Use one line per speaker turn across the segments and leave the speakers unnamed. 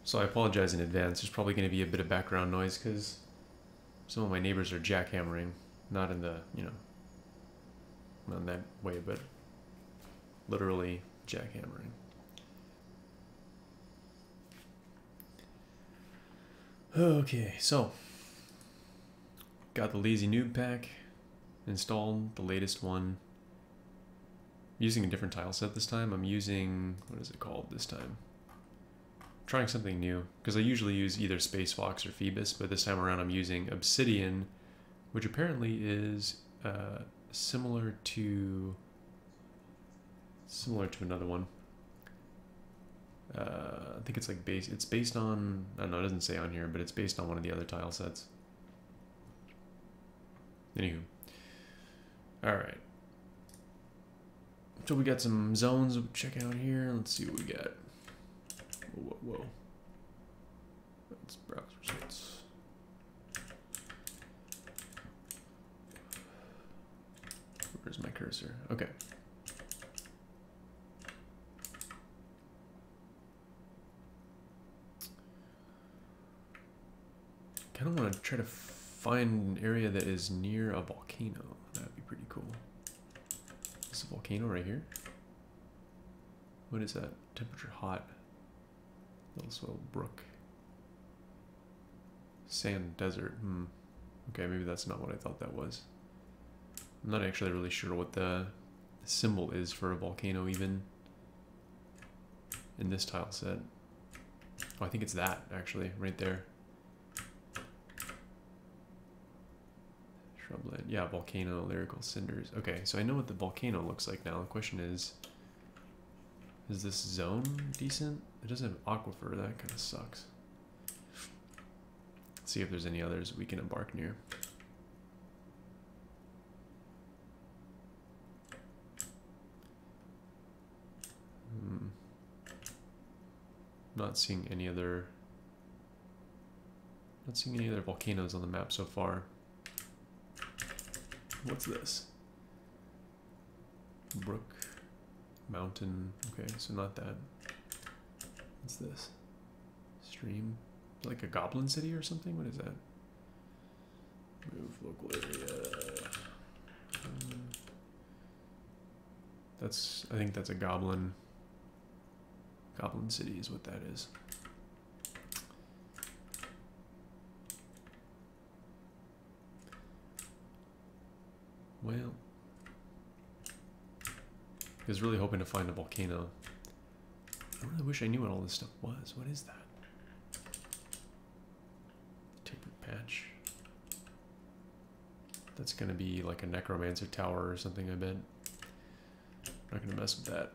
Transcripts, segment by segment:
So I apologize in advance. There's probably going to be a bit of background noise because some of my neighbors are jackhammering. Not in the, not in that way, but literally jackhammering. Okay, so got the Lazy Noob pack installed, the latest one. I'm using a different tile set this time. I'm using, what is it called this time? Trying something new, because I usually use either Space Fox or Phoebus, but this time around I'm using Obsidian, which apparently is similar to another one. I think it's like it's based on, I don't know, it doesn't say on here, but it's based on one of the other tile sets. Anywho. Alright. So we got some zones to check out here. Let's see what we got. Whoa. Let's browse results. Where's my cursor? Okay. Kind of want to try to find an area that is near a volcano. That'd be pretty cool. Is a volcano right here? What is that? Temperature hot. Little swell brook. Sand desert. Okay, maybe that's not what I thought that was. I'm not actually really sure what the symbol is for a volcano even in this tile set. Oh, I think it's that actually, right there. Shrubland. Yeah, volcano, lyrical cinders. Okay, so I know what the volcano looks like now. The question is this zone decent? It doesn't have aquifer. That kind of sucks. Let's see if there's any others we can embark near. Not seeing any other volcanoes on the map so far. What's this? Brook, mountain. Okay, so not that. What's this? Stream, like a goblin city or something? What is that? Move local area. I think that's a goblin city is what that is. Well, I was really hoping to find a volcano. I really wish I knew what all this stuff was. What is that? Tapered patch. That's gonna be like a necromancer tower or something, I bet. Not gonna mess with that.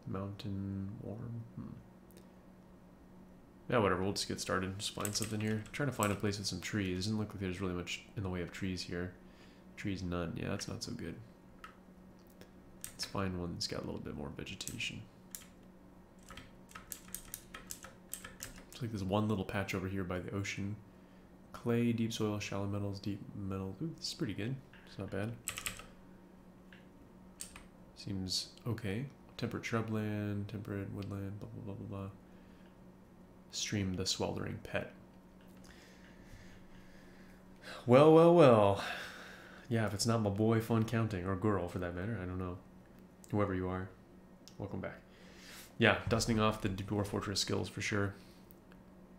Mountain warm. Yeah, whatever, we'll just get started. Just find something here. Trying to find a place with some trees. Doesn't look like there's really much in the way of trees here. Trees none. Yeah, that's not so good. Let's find one that's got a little bit more vegetation. Looks like there's one little patch over here by the ocean. Clay, deep soil, shallow metals, deep metal. Ooh, this is pretty good. It's not bad. Seems okay. Temperate shrubland, temperate woodland, blah, blah, blah, blah, blah. Stream the sweltering pet. Well. Yeah, if it's not my boy Fun Counting, or girl for that matter, I don't know. Whoever you are, welcome back. Yeah, dusting off the Dwarf Fortress skills for sure.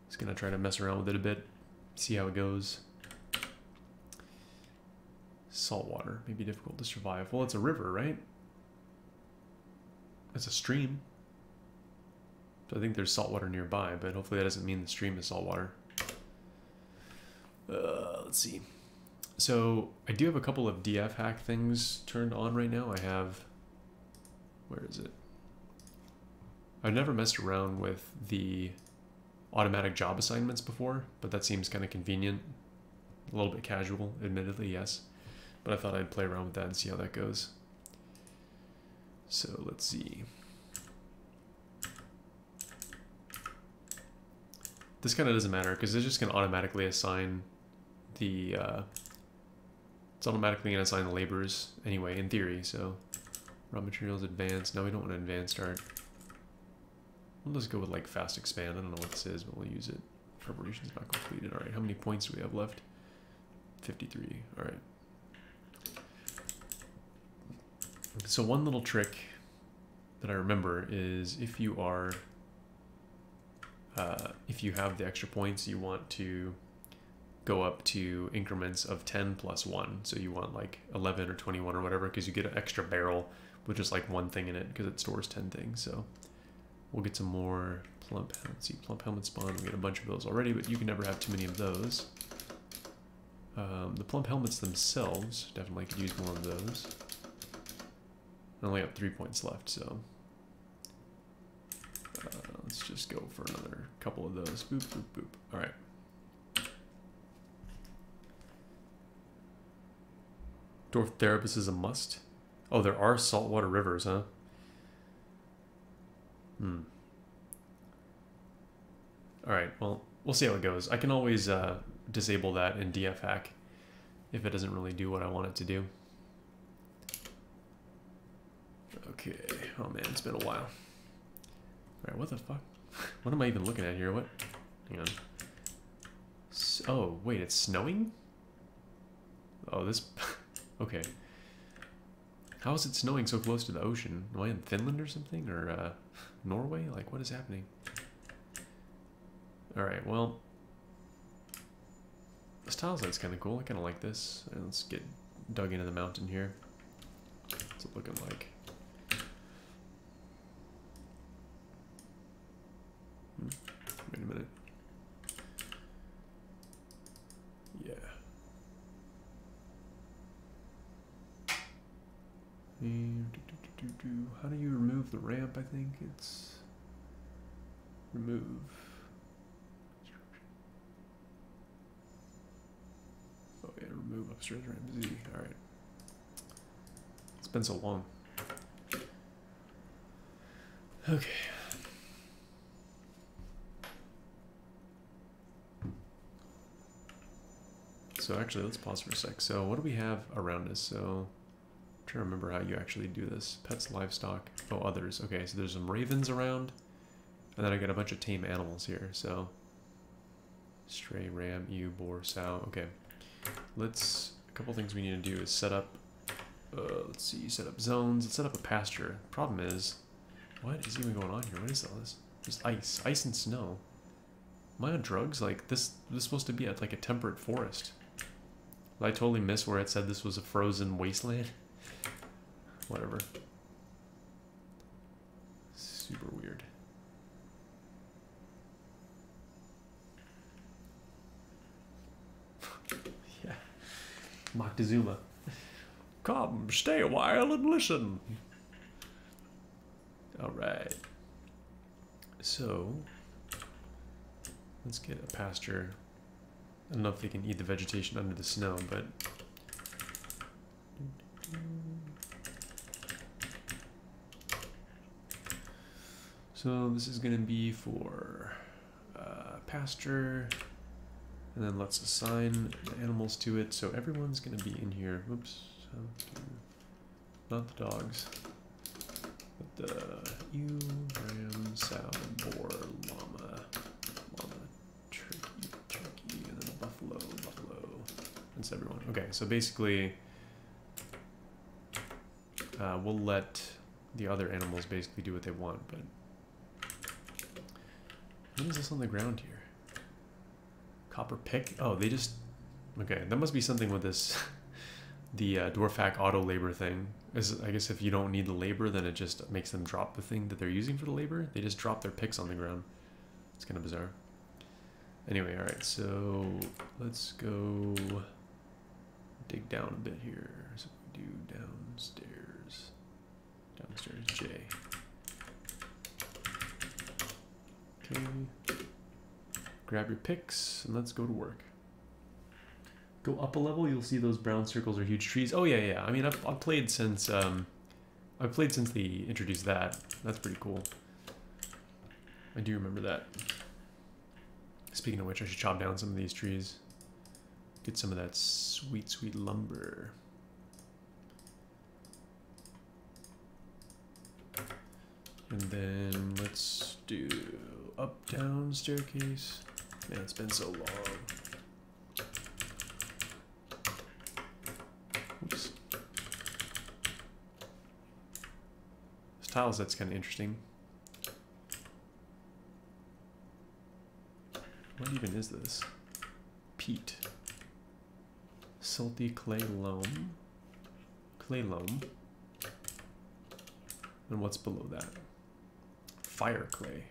Just gonna try to mess around with it a bit, see how it goes. Saltwater, may be difficult to survive. Well, it's a river, right? It's a stream. So I think there's saltwater nearby, but hopefully that doesn't mean the stream is saltwater. Let's see. So I do have a couple of DF hack things turned on right now. I have, where is it? I've never messed around with the automatic job assignments before, but that seems kind of convenient. A little bit casual, admittedly, yes. But I thought I'd play around with that and see how that goes. So let's see. This kind of doesn't matter because it's just going to automatically assign the it's automatically going to assign the laborers anyway, in theory, so Raw materials advanced. No, we don't want to advanced art. We'll just go with like fast expand. I don't know what this is, but we'll use it. Preparation's not completed. Alright, how many points do we have left? 53. Alright. So one little trick that I remember is if you are if you have the extra points, you want to go up to increments of 10 plus 1. So you want like 11 or 21 or whatever, because you get an extra barrel with just like one thing in it because it stores 10 things. So we'll get some more plump. Let's see, plump helmet spawn. We get a bunch of those already, but you can never have too many of those. The plump helmets themselves, definitely could use more of those. I only have 3 points left, so let's just go for another couple of those. Boop, boop, boop. All right. Dwarf therapist is a must. Oh, there are saltwater rivers, huh? Hmm. All right. Well, we'll see how it goes. I can always disable that in DF hack if it doesn't really do what I want it to do. Okay. Oh man, it's been a while. Alright, what the fuck? What am I even looking at here? What? Hang on. Oh, wait, it's snowing? Oh, this... Okay. How is it snowing so close to the ocean? Am I in Finland or something? Or Norway? Like, what is happening? Alright, well... This tile site's kind of cool. I kind of like this. Right, let's get dug into the mountain here. What's it looking like? Wait a minute. Yeah. How do you remove the ramp? I think it's remove. Oh yeah, remove upstairs ramp Z. All right. It's been so long. Okay. So actually, let's pause for a sec. So what do we have around us? So I'm trying to remember how you actually do this. Pets, livestock. Oh, others. Okay, so there's some ravens around. And then I got a bunch of tame animals here. So stray, ram, ewe, boar, sow. Okay. A couple things we need to do is set up, let's see, set up zones. Let's set up a pasture. Problem is, what is even going on here? What is all this? Just ice and snow. Am I on drugs? Like, this is supposed to be at like a temperate forest. Did I totally miss where it said this was a frozen wasteland? Whatever. Super weird. Yeah. Moctezuma. Come, stay a while and listen. Alright. So, let's get a pasture. I don't know if they can eat the vegetation under the snow, but... So this is going to be for pasture, and then let's assign the animals to it. So everyone's going to be in here. Oops. Not the dogs. But the ewe, ram, sow, boar, llama, turkey, and then a buffalo. That's everyone. Okay, so basically, we'll let the other animals basically do what they want, but... What is this on the ground here? Copper pick? Oh, they just... Okay, that must be something with this... the Dwarf hack auto labor thing. I guess if you don't need the labor, then it just makes them drop the thing that they're using for the labor. They just drop their picks on the ground. It's kind of bizarre. Anyway, alright, so let's go dig down a bit here. So we do downstairs. Downstairs J. Okay. Grab your picks and let's go to work. Go up a level, you'll see those brown circles are huge trees. Oh yeah. I mean, I've played since they introduced that. That's pretty cool. I do remember that. Speaking of which, I should chop down some of these trees. Get some of that sweet lumber. And then let's do up, down, staircase. Man, it's been so long. Oops. This tile set's kind of interesting. What even is this? Peat. Salty clay loam. Clay loam. And what's below that? Fire clay.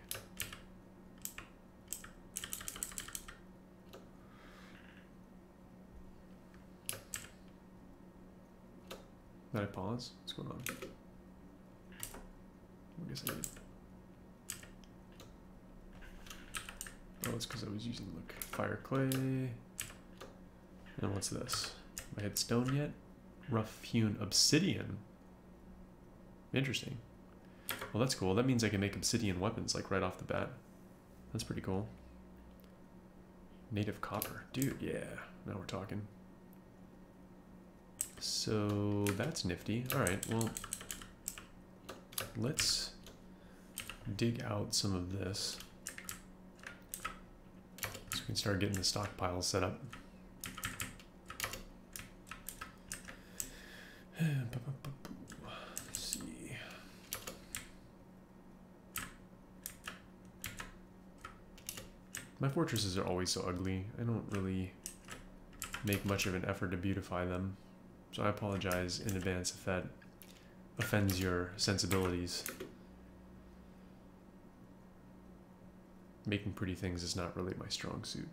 Did I pause? What's going on? I guess I did. Oh, it's because I was using, look, fire clay. And what's this? Have I had stone yet? Rough hewn obsidian. Interesting. Well, that's cool. That means I can make obsidian weapons, like, right off the bat. That's pretty cool. Native copper. Dude, yeah. Now we're talking. So, that's nifty. Alright, well, let's dig out some of this. So we can start getting the stockpile set up. Let's see. My fortresses are always so ugly. I don't really make much of an effort to beautify them. So I apologize in advance if that offends your sensibilities. Making pretty things is not really my strong suit.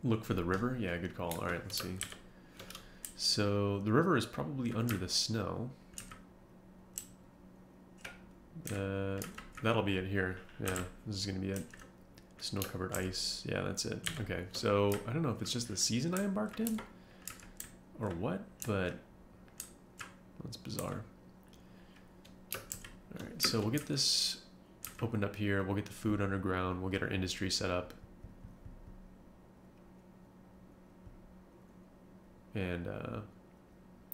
Look for the river? Yeah, good call. Alright, let's see. So the river is probably under the snow. That'll be it here. Yeah, this is going to be it. Snow-covered ice. Yeah, that's it. Okay, so I don't know if it's just the season I embarked in or what, but that's bizarre. Alright, so we'll get this opened up here. We'll get the food underground. We'll get our industry set up. And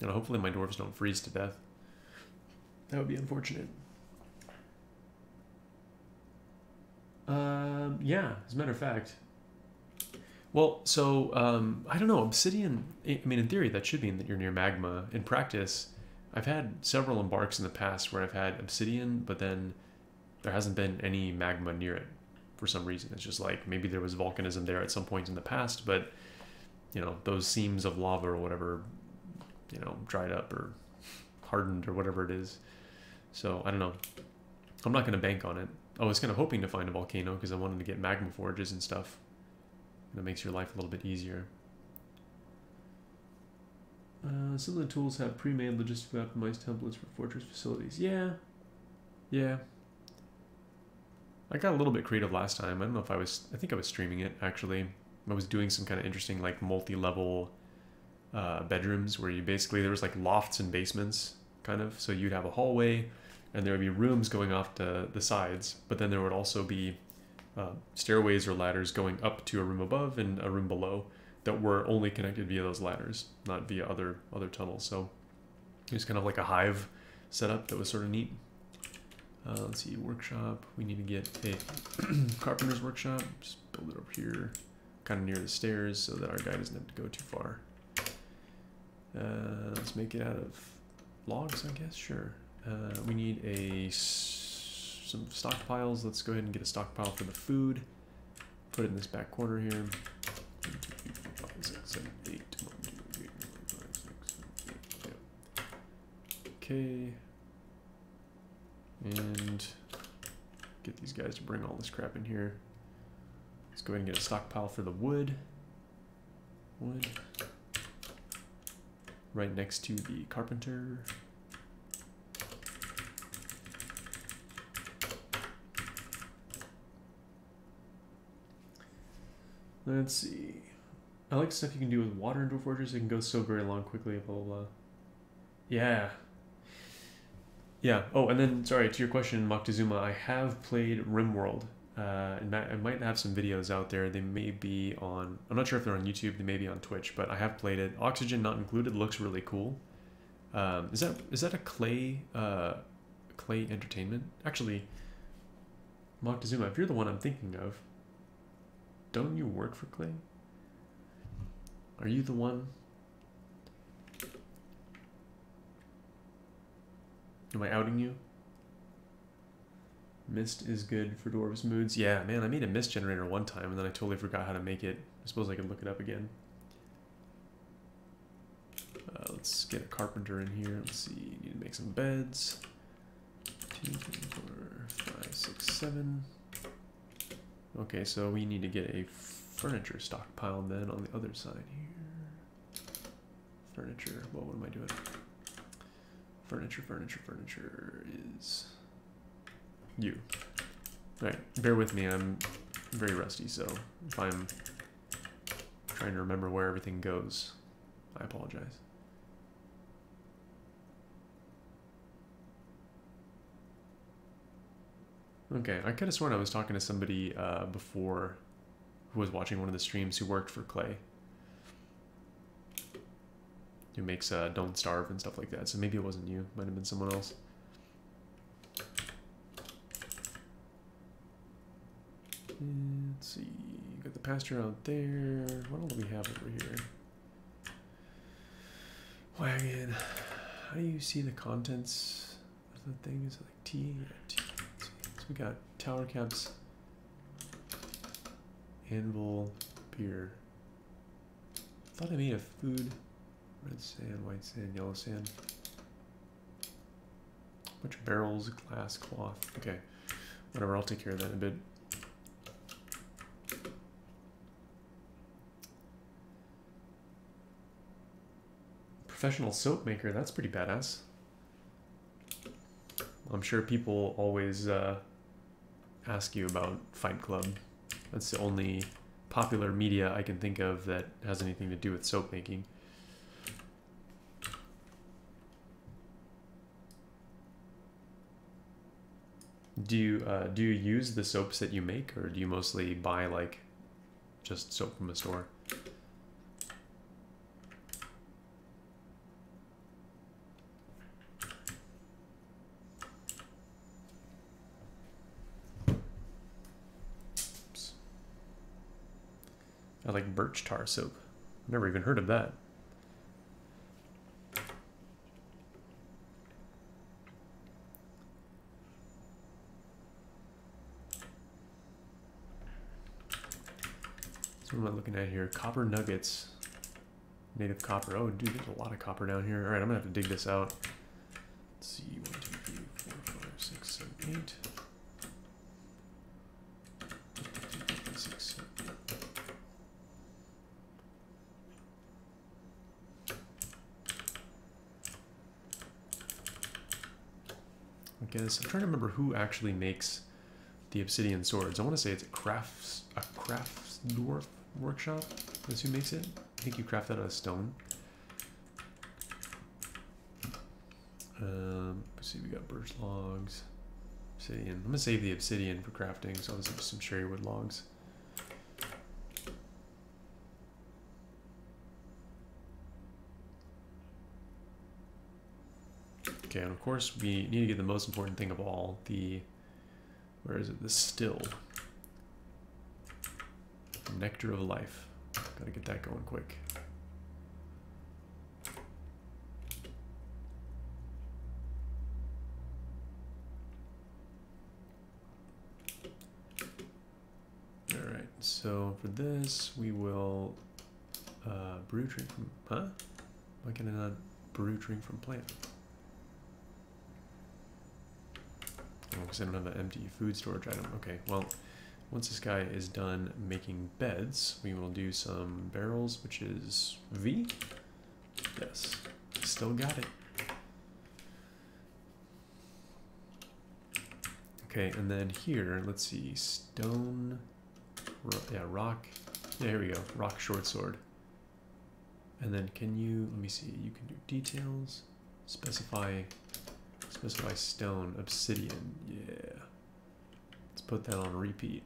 you know, hopefully my dwarves don't freeze to death. That would be unfortunate. Yeah, as a matter of fact. Well, so, I don't know, obsidian, I mean, in theory, that should mean that you're near magma. In practice, I've had several embarks in the past where I've had obsidian, but then there hasn't been any magma near it for some reason. It's just like, maybe there was volcanism there at some point in the past, but, you know, those seams of lava or whatever, you know, dried up or hardened or whatever it is. So, I don't know. I'm not going to bank on it. I was kind of hoping to find a volcano because I wanted to get magma forges and stuff. And it makes your life a little bit easier. Some of the tools have pre-made logistically optimized templates for fortress facilities. Yeah. Yeah. I got a little bit creative last time. I don't know if I think I was streaming it, actually. I was doing some kind of interesting, like, multi-level bedrooms where you basically, there was, like, lofts and basements, kind of. So you'd have a hallway, and there would be rooms going off to the sides, but then there would also be stairways or ladders going up to a room above and a room below that were only connected via those ladders, not via other tunnels. So it was kind of like a hive setup that was sort of neat. Let's see, workshop. We need to get a carpenter's workshop. Just build it over here, kind of near the stairs so that our guy doesn't have to go too far. Let's make it out of logs, I guess, sure. We need some stockpiles. Let's go ahead and get a stockpile for the food. Put it in this back corner here. 1, 2, 3, 4, 5, 6, 7, 8. 1, 2, 3, 4, 5, 6, 7, 8. Yep. Okay. And get these guys to bring all this crap in here. Let's go ahead and get a stockpile for the wood. Wood. Right next to the carpenter. Let's see. I like stuff you can do with water into a fortress. It can go so very long quickly, blah, blah, blah. Yeah. Yeah. Oh, and then, sorry, to your question, Moctezuma, I have played RimWorld. And I might have some videos out there. They may be on, I'm not sure if they're on YouTube, they may be on Twitch, but I have played it. Oxygen not included, looks really cool. Is that a clay clay entertainment? Actually, Moctezuma, if you're the one I'm thinking of, don't you work for clay? Are you the one? Am I outing you? Mist is good for Dwarves moods. Yeah, man, I made a mist generator one time and then I totally forgot how to make it. I suppose I could look it up again. Let's get a carpenter in here. Let's see, need to make some beds. 2, 3, 4, 5, 6, 7. Okay, so we need to get a furniture stockpile then on the other side here. Furniture, well, what am I doing? Furniture is you. Alright, bear with me, I'm very rusty, so if I'm trying to remember where everything goes, I apologize. Okay, I could have sworn I was talking to somebody before who was watching one of the streams who worked for Clay. Who makes Don't Starve and stuff like that, so maybe it wasn't you, might have been someone else. Let's see, got the pasture out there. What all do we have over here? Wagon. How do you see the contents of the thing? Is it like T? Yeah, T. So we got tower caps, anvil, beer. Thought I made a food. Red sand, white sand, yellow sand. Bunch of barrels, glass, cloth. Okay, whatever, I'll take care of that in a bit. Professional soap maker, that's pretty badass. I'm sure people always ask you about Fight Club. That's the only popular media I can think of that has anything to do with soap making. Do you use the soaps that you make, or do you mostly buy like just soap from a store? Oops. I like birch tar soap. I've never even heard of that. What am I looking at here? Copper nuggets. Native copper. Oh, dude, there's a lot of copper down here. Alright, I'm gonna have to dig this out. Let's see. 1, 2, 3, 4, 5, 6, 7, 8. 6, 7. I guess I'm trying to remember who actually makes the obsidian swords. I want to say it's a crafts dwarf workshop. That's who makes it. I think you craft that out of stone. Let's see, we got birch logs, obsidian. I'm gonna save the obsidian for crafting, so I'll just have some cherrywood logs. Okay, and of course we need to get the most important thing of all, the, where is it, the still. Nectar of life. Gotta get that going quick. Alright, so for this we will brew drink from, huh? Why can I not brew drink from plant? Oh, because I don't have an empty food storage item. Okay, well, once this guy is done making beds, we will do some barrels, which is V. Yes, still got it. Okay, and then here, let's see, stone, yeah, rock, yeah, here we go, rock short sword. And then can you, let me see, you can do details, specify stone, obsidian, yeah. Let's put that on repeat.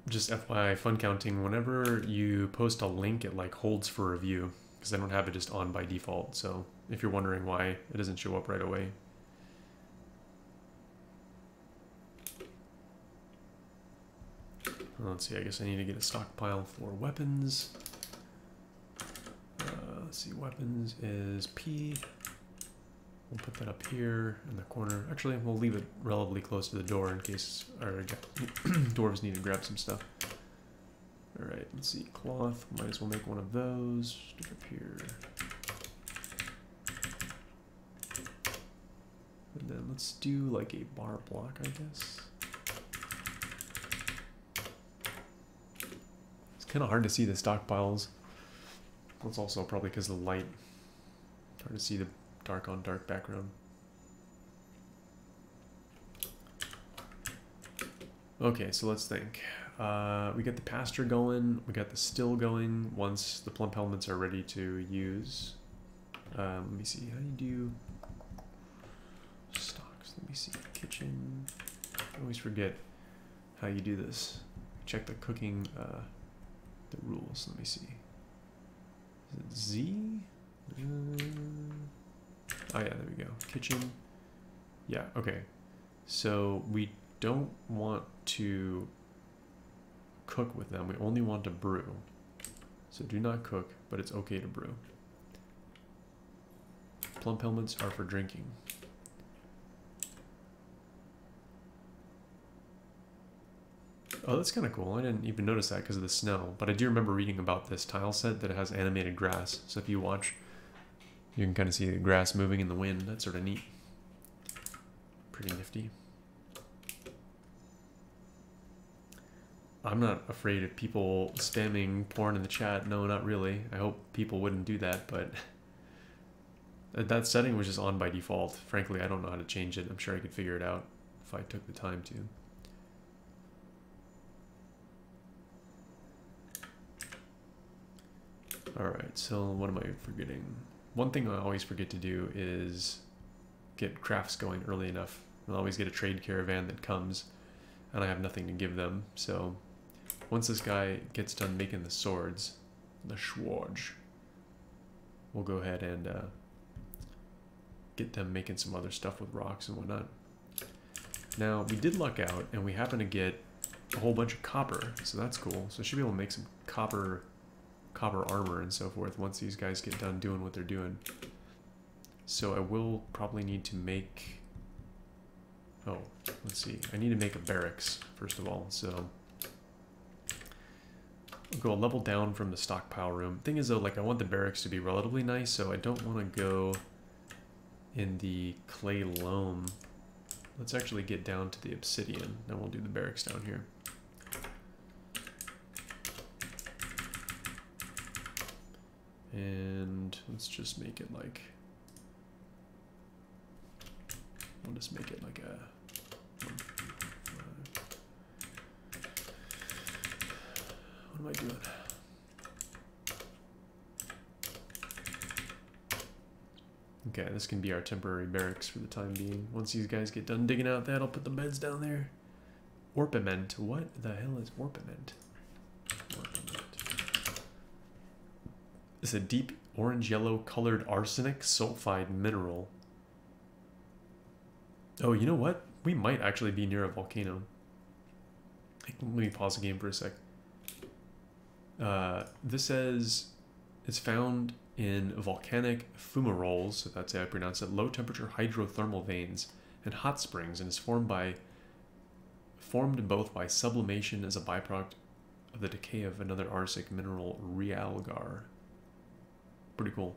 just FYI, fun counting, whenever you post a link, it like holds for review, because I don't have it just on by default. So if you're wondering why it doesn't show up right away. Let's see, I guess I need to get a stockpile for weapons. Let's see, weapons is P. We'll put that up here in the corner. Actually, we'll leave it relatively close to the door in case our dwarves need to grab some stuff. Alright, let's see, cloth. Might as well make one of those. Stick up here. And then let's do like a bar block, I guess. It's kind of hard to see the stockpiles. That's also probably because of the light. Hard to see the dark on dark background. Okay, so let's think. We got the pasture going, we got the still going once the plump elements are ready to use. Let me see, how do you do stocks? Let me see, kitchen. I always forget how you do this. Check the cooking, the rules. Let me see. Is it Z? Oh yeah, there we go. Kitchen. Yeah, okay. So we don't want to cook with them. We only want to brew. So do not cook, but it's okay to brew. Plump helmets are for drinking. Oh, that's kind of cool. I didn't even notice that because of the snow. But I do remember reading about this tile set that it has animated grass. So if you watch, you can kind of see the grass moving in the wind. That's sort of neat. Pretty nifty. I'm not afraid of people spamming porn in the chat. No, not really. I hope people wouldn't do that, but that setting was just on by default. Frankly, I don't know how to change it. I'm sure I could figure it out if I took the time to. Alright, so what am I forgetting? One thing I always forget to do is get crafts going early enough. I'll always get a trade caravan that comes, and I have nothing to give them. So once this guy gets done making the swords, the schwarge, we'll go ahead and get them making some other stuff with rocks and whatnot. Now, we did luck out, and we happen to get a whole bunch of copper, so that's cool. So I should be able to make some copper armor and so forth once these guys get done doing what they're doing. So I will probably need to make... Oh, let's see. I need to make a barracks, first of all, so... I'll go a level down from the stockpile room. Thing is, though, like, I want the barracks to be relatively nice, so I don't want to go in the clay loam. Let's actually get down to the obsidian, then we'll do the barracks down here. And let's just make it like... We'll just make it like a... What am I doing? Okay, this can be our temporary barracks for the time being. Once these guys get done digging out that, I'll put the beds down there. Orpiment. What the hell is orpiment? Orpiment. It's a deep orange-yellow colored arsenic sulfide mineral. Oh, you know what? We might actually be near a volcano. Let me pause the game for a sec. This says it's found in volcanic fumaroles, so that's how I pronounce it, low temperature hydrothermal veins and hot springs, and is formed both by sublimation as a byproduct of the decay of another arsenic mineral, realgar. Pretty cool.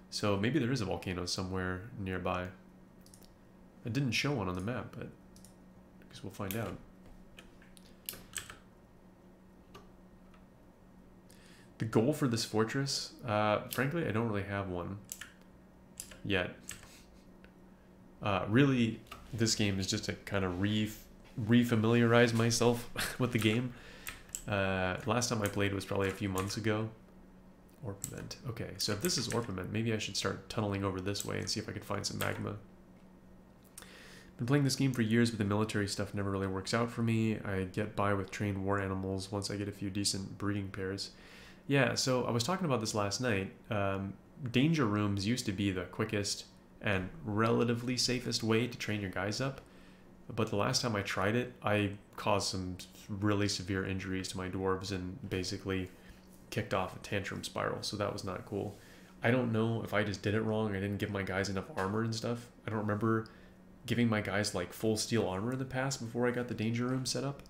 So maybe there is a volcano somewhere nearby. It didn't show one on the map, but I guess we'll find out. The goal for this fortress, frankly, I don't really have one yet. Really, this game is just to kind of re-familiarize myself with the game. Last time I played was probably a few months ago. Orpiment. Okay, so if this is orpiment, maybe I should start tunneling over this way and see if I could find some magma. Been playing this game for years, but the military stuff never really works out for me. I get by with trained war animals once I get a few decent breeding pairs. Yeah, so I was talking about this last night. Danger rooms used to be the quickest and relatively safest way to train your guys up. But the last time I tried it, I caused some really severe injuries to my dwarves and basically kicked off a tantrum spiral, so that was not cool. I don't know if I just did it wrong. I didn't give my guys enough armor and stuff. I don't remember giving my guys like full steel armor in the past before I got the danger room set up.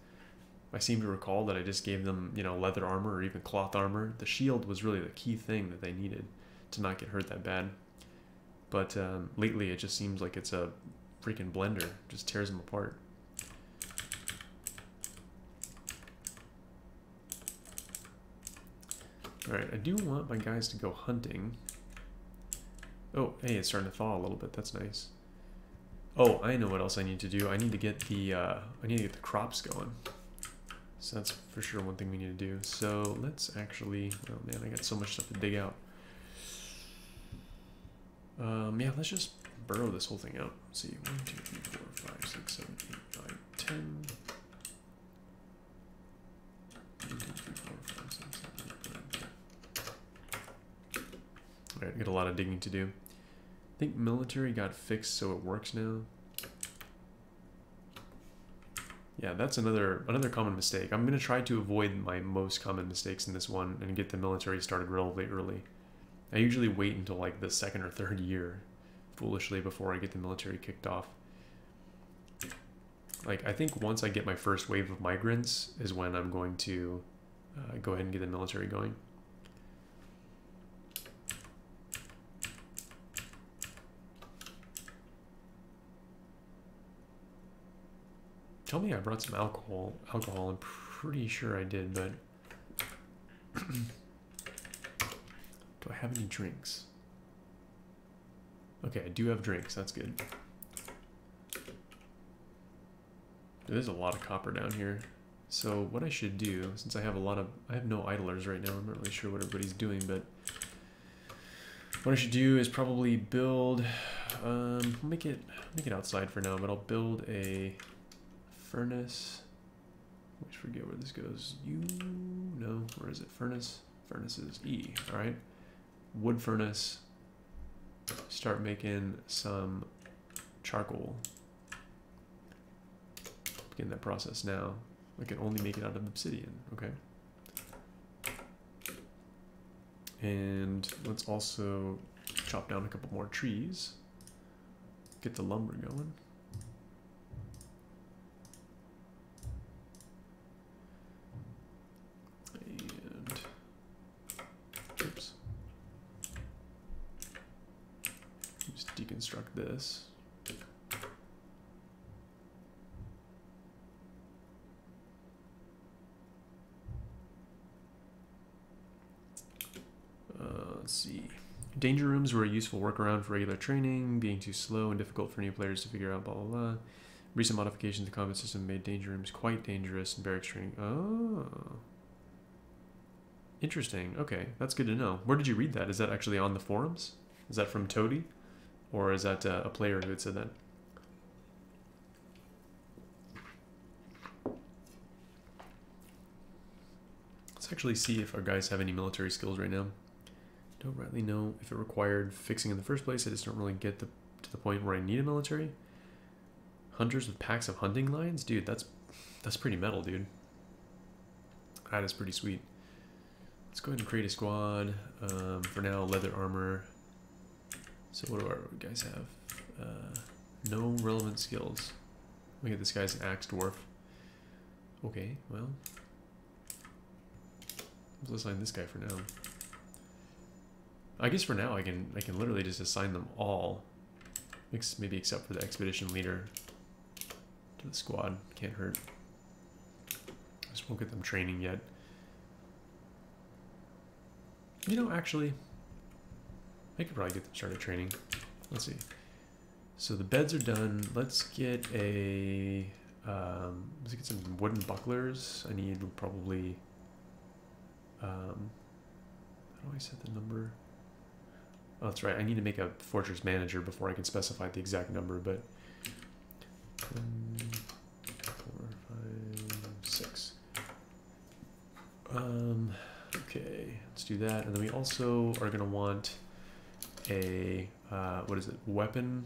I seem to recall that I just gave them, you know, leather armor or even cloth armor. The shield was really the key thing that they needed to not get hurt that bad. But lately it just seems like it's a freaking blender. Just tears them apart. Alright, I do want my guys to go hunting. Oh, hey, it's starting to thaw a little bit. That's nice. Oh, I know what else I need to do. I need to get the crops going. So that's for sure one thing we need to do. So let's actually, oh man, I got so much stuff to dig out. Yeah, let's just burrow this whole thing out. Let's see, 1, 2, 3, 4, 5, 6, 7, 8, 9, 10. 1, 2, 3, 4, 5, 6, 7, 8, 9, 10. Alright, got a lot of digging to do. I think military got fixed so it works now. Yeah, that's another common mistake. I'm going to try to avoid my most common mistakes in this one and get the military started relatively early. I usually wait until like the 2nd or 3rd year, foolishly, before I get the military kicked off. Like, I think once I get my first wave of migrants is when I'm going to go ahead and get the military going. Tell me I brought some alcohol. I'm pretty sure I did, but do I have any drinks? Okay, I do have drinks. That's good. There's a lot of copper down here. So what I should do, since I have no idlers right now, I'm not really sure what everybody's doing, but what I should do is probably build, make it outside for now, but I'll build a furnace. I always forget where this goes. No, where is it? Furnace. Furnace is E. All right. Wood furnace. Start making some charcoal. Begin that process now. I can only make it out of obsidian. Okay. And let's also chop down a couple more trees. Get the lumber going. Deconstruct this. Let's see. Danger rooms were a useful workaround for regular training, being too slow and difficult for new players to figure out, blah, blah, blah. Recent modifications to the combat system made danger rooms quite dangerous in barracks training. Oh. Interesting. Okay, that's good to know. Where did you read that? Is that actually on the forums? Is that from Toady? Or is that a player who had said that? Let's actually see if our guys have any military skills right now. Don't really know if it required fixing in the first place. I just don't really get to the point where I need a military. Hunters with packs of hunting lines? Dude, that's pretty metal, dude. That is pretty sweet. Let's go ahead and create a squad. For now, leather armor. So what do our guys have? No relevant skills. Look at this guy's an axe dwarf. Okay, well. Let's assign this guy for now. I guess for now I can literally just assign them all. Maybe except for the expedition leader to the squad. Can't hurt. Just won't get them training yet. You know, actually, I could probably get them started training. Let's see. So the beds are done. Let's get some wooden bucklers. I need probably, how do I set the number? Oh, that's right. I need to make a fortress manager before I can specify the exact number, but 1, 4, 5, 6. Okay, let's do that. And then we also are going to want a, what is it, weapon?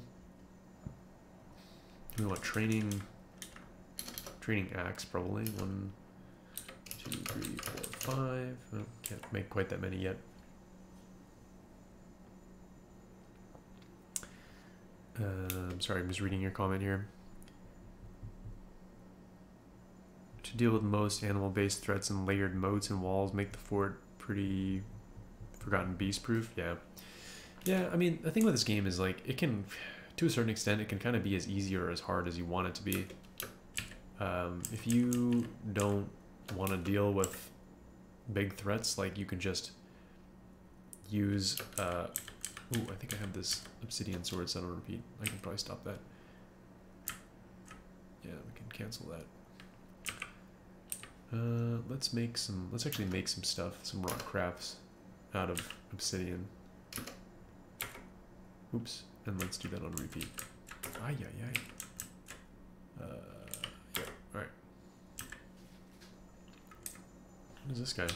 We want training axe, probably. 1, 2, 3, 4, 5. Oh, can't make quite that many yet. Sorry, I'm just reading your comment here. To deal with most animal-based threats and layered moats and walls, make the fort pretty forgotten beast-proof. Yeah. Yeah, I mean, the thing with this game is, like, it can, to a certain extent, it can kind of be as easy or as hard as you want it to be. If you don't want to deal with big threats, like, you can just use... ooh, I think I have this obsidian sword set on repeat. I can probably stop that. Yeah, we can cancel that. Let's actually make some stuff, some rock crafts out of obsidian. Oops, and let's do that on repeat. Ay, ay, ay. Yeah, alright. What is this guy?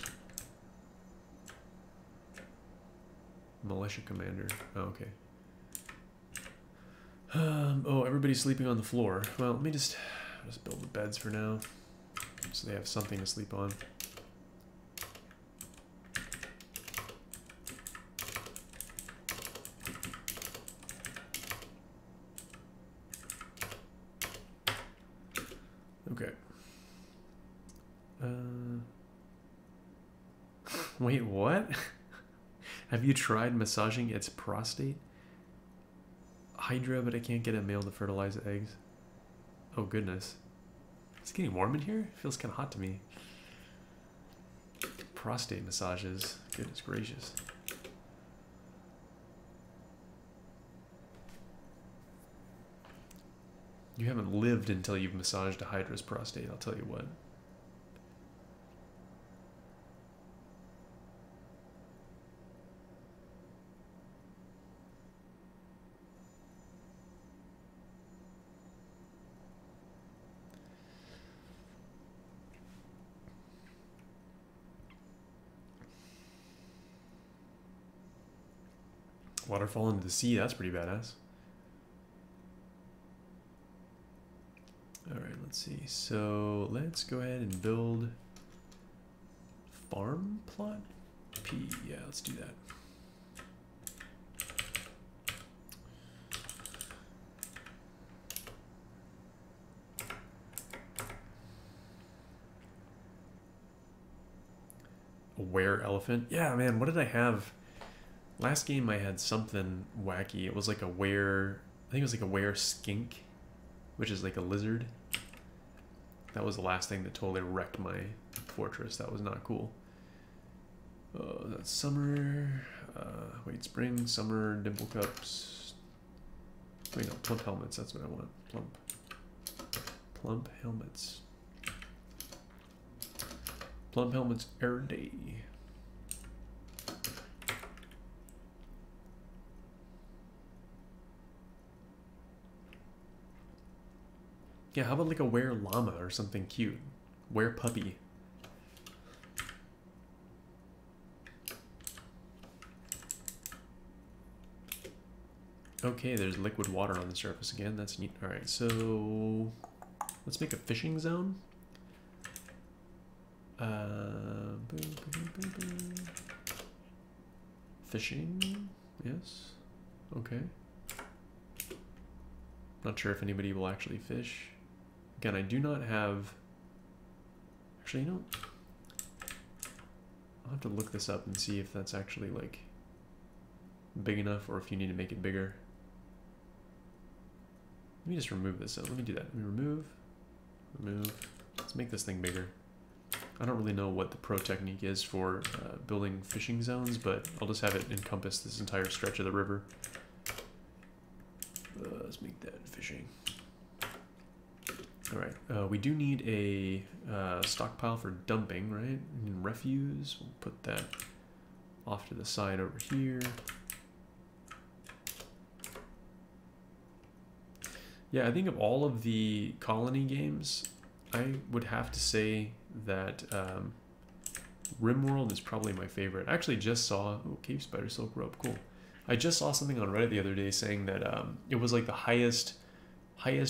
Militia commander. Oh, okay. Oh, everybody's sleeping on the floor. Well, let me just build the beds for now, so they have something to sleep on. Okay. Wait, what? Have you tried massaging its prostate? Hydra, but I can't get a male to fertilize the eggs. Oh, goodness. It's getting warm in here? It feels kind of hot to me. Prostate massages. Goodness gracious. You haven't lived until you've massaged a Hydra's prostate, I'll tell you what. Waterfall into the sea, that's pretty badass. Alright, let's see. So let's go ahead and build farm plot P. Yeah, let's do that. A were elephant? Yeah, man, what did I have? Last game I had something wacky. It was like a were, I think it was like a were skink, which is like a lizard. That was the last thing that totally wrecked my fortress. That was not cool. Oh, that's summer. Wait, spring, summer, dimple cups. Wait, no, plump helmets. That's what I want. Plump helmets. Plump helmets every day. Yeah, how about like a were llama or something cute? Were puppy. Okay, there's liquid water on the surface again. That's neat. Alright, so let's make a fishing zone. Fishing, yes. Okay. Not sure if anybody will actually fish. Again, I do not have... Actually, you know, I'll have to look this up and see if that's actually, like, big enough or if you need to make it bigger. Let me just remove this. Let me do that. Let me remove. Let's make this thing bigger. I don't really know what the pro technique is for building fishing zones, but I'll just have it encompass this entire stretch of the river. Let's make that fishing. Alright, we do need a stockpile for dumping, right? And refuse, we'll put that off to the side over here. Yeah, I think of all of the colony games, I would have to say that RimWorld is probably my favorite. I actually just saw Cave Spider Silk Rope, cool. I just saw something on Reddit the other day saying that it was like the highest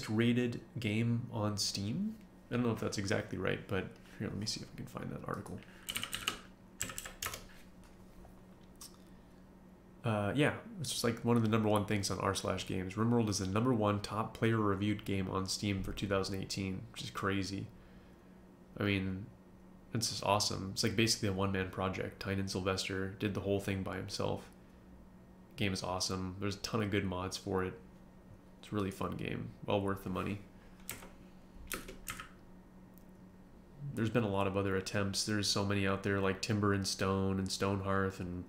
rated game on Steam. I don't know if that's exactly right, but here, let me see if I can find that article. Yeah, it's just like one of the #1 things on r/games. RimWorld is the #1 top player reviewed game on Steam for 2018, which is crazy. I mean, it's just awesome. It's like basically a one-man project. Tynan Sylvester did the whole thing by himself. Game is awesome. There's a ton of good mods for it. It's a really fun game. Well worth the money. There's been a lot of other attempts. There's so many out there like Timber and Stone and Stonehearth and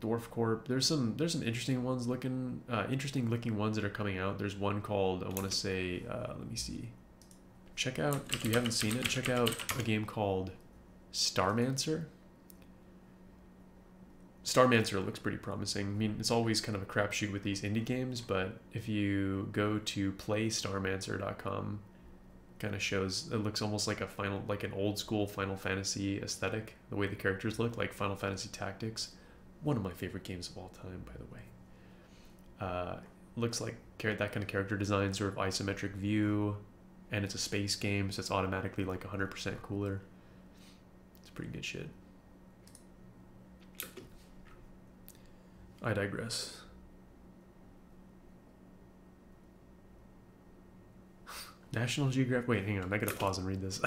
Dwarf Corp. There's some interesting ones interesting looking ones that are coming out. There's one called, I want to say, let me see. Check out, if you haven't seen it, check out a game called Starmancer. Starmancer looks pretty promising. I mean, it's always kind of a crapshoot with these indie games, but if you go to playstarmancer.com, kind of shows, it looks almost like an old school Final Fantasy aesthetic, the way the characters look, like Final Fantasy Tactics. One of my favorite games of all time, by the way. Looks like that kind of character design, sort of isometric view, and it's a space game, so it's automatically like 100% cooler. It's pretty good shit. I digress. National Geographic. Wait, hang on. I gotta pause and read this.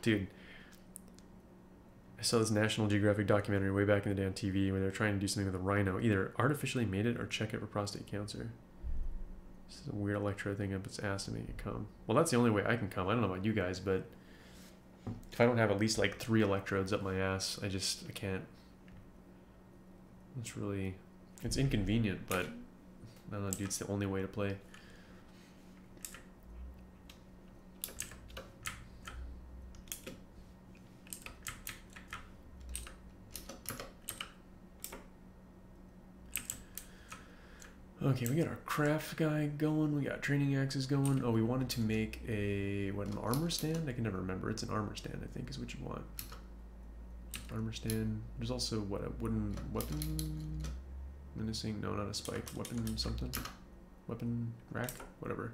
Dude. I saw this National Geographic documentary way back in the day on TV where they were trying to do something with a rhino. Either artificially made it or check it for prostate cancer. This is a weird electrode thing up its ass to make it come. Well, that's the only way I can come. I don't know about you guys, but if I don't have at least like 3 electrodes up my ass, I can't. It's inconvenient, but I don't know, dude, it's the only way to play. Okay, we got our craft guy going. We got training axes going. Oh, we wanted to make an armor stand? I can never remember. It's an armor stand, I think, is what you want. Armor stand. There's also, a wooden weapon? Menacing? No, not a spike. Weapon something? Weapon rack? Whatever.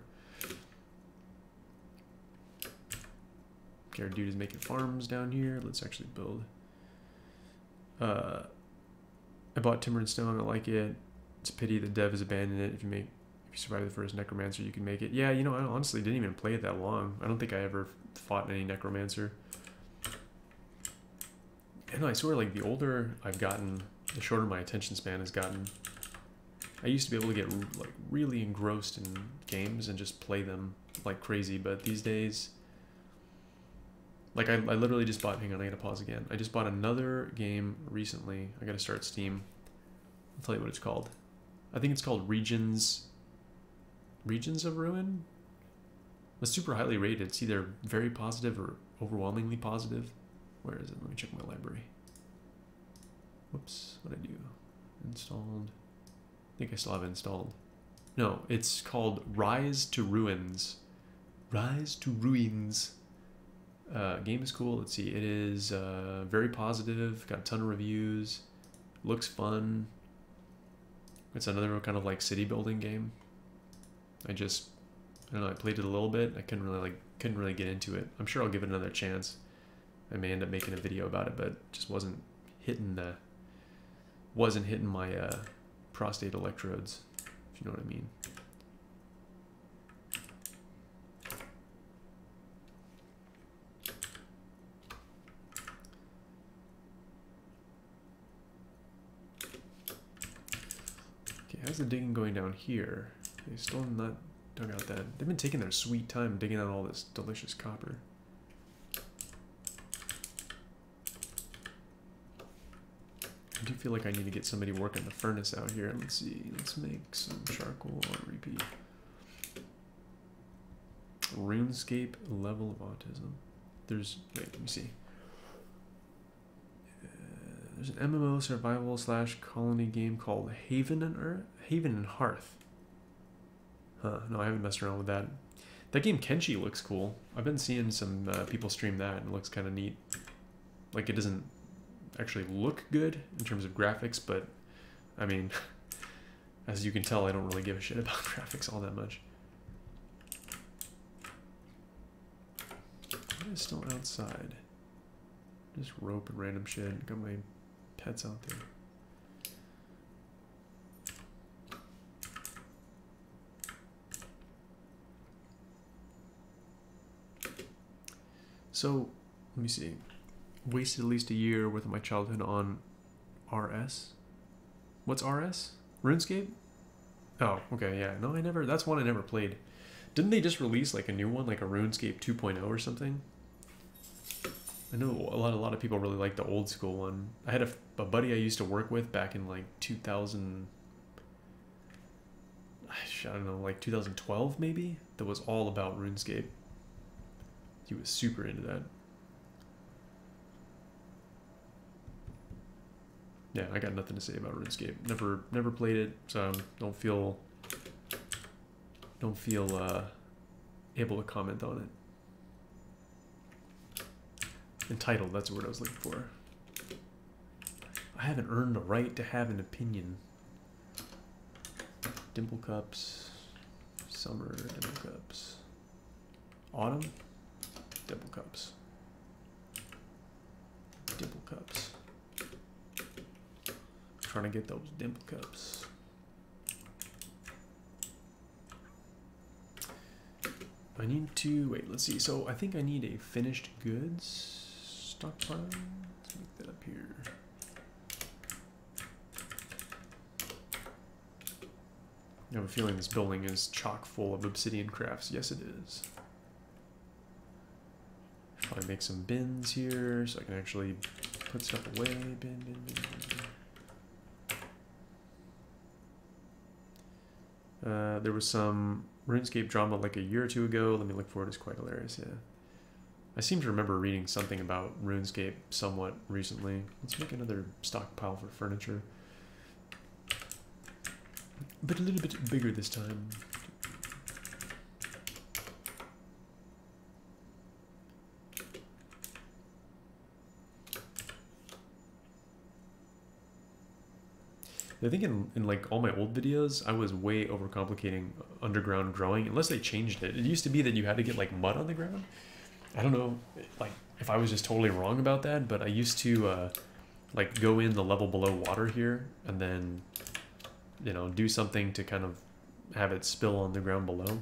Okay, our dude is making farms down here. Let's actually build. I bought Timber and Stone. I like it. It's a pity the dev has abandoned it. If you survive the first Necromancer, you can make it. Yeah, you know, I honestly didn't even play it that long. I don't think I ever fought any Necromancer. And I swear, like, the older I've gotten, the shorter my attention span has gotten. I used to be able to get, like, really engrossed in games and just play them like crazy, but these days, like, I literally just bought, hang on, I gotta pause again. I just bought another game recently. I gotta start Steam. I'll tell you what it's called. I think it's called Regions of Ruin? It's super highly rated. It's either very positive or overwhelmingly positive. Where is it? Let me check my library. Whoops, what'd I do? Installed. I think I still have it installed. No, it's called Rise to Ruins. Rise to Ruins. Game is cool. Let's see. It is very positive. Got a ton of reviews. Looks fun. It's another kind of like city building game. I don't know, I played it a little bit. I couldn't really get into it. I'm sure I'll give it another chance. I may end up making a video about it, but it just wasn't hitting my prostate electrodes, if you know what I mean. How's the digging going down here? They still not dug out that. They've been taking their sweet time digging out all this delicious copper. I do feel like I need to get somebody working the furnace out here. Let's see. Let's make some charcoal on repeat. RuneScape level of autism. Wait, let me see. There's an MMO survival / colony game called Haven and Hearth. Huh, no, I haven't messed around with that. That game Kenshi looks cool. I've been seeing some people stream that and it looks kind of neat. Like, it doesn't actually look good in terms of graphics, but I mean, as you can tell, I don't really give a shit about graphics all that much. What is still outside? Just rope and random shit. Got my pets out there. So, let me see. Wasted at least a year worth of my childhood on RS. What's RS? RuneScape? Oh, okay, yeah. No, I never. That's one I never played. Didn't they just release like a new one, like a RuneScape 2.0 or something? I know a lot of people really like the old school one. I had a buddy I used to work with back in like 2000. I don't know, like 2012 maybe. That was all about RuneScape. He was super into that. Yeah, I got nothing to say about RuneScape. Never played it, so don't feel able to comment on it. Entitled, that's the word I was looking for. I haven't earned the right to have an opinion. Dimple cups, summer dimple cups, autumn dimple cups, dimple cups. Trying to get those dimple cups. I need to wait. Let's see. So I think I need a finished goods stockpile. Let's make that up here. I have a feeling this building is chock full of obsidian crafts. Yes, it is. Probably make some bins here so I can actually put stuff away. Bin. There was some RuneScape drama like a year or two ago. Let me look for it. It's quite hilarious, yeah. I seem to remember reading something about RuneScape somewhat recently. Let's make another stockpile for furniture. But a little bit bigger this time. I think in like all my old videos, I was way overcomplicating underground growing, unless they changed it. It used to be that you had to get like mud on the ground. I don't know, like if I was just totally wrong about that, but I used to like go in the level below water here and then, you know, do something to kind of have it spill on the ground below.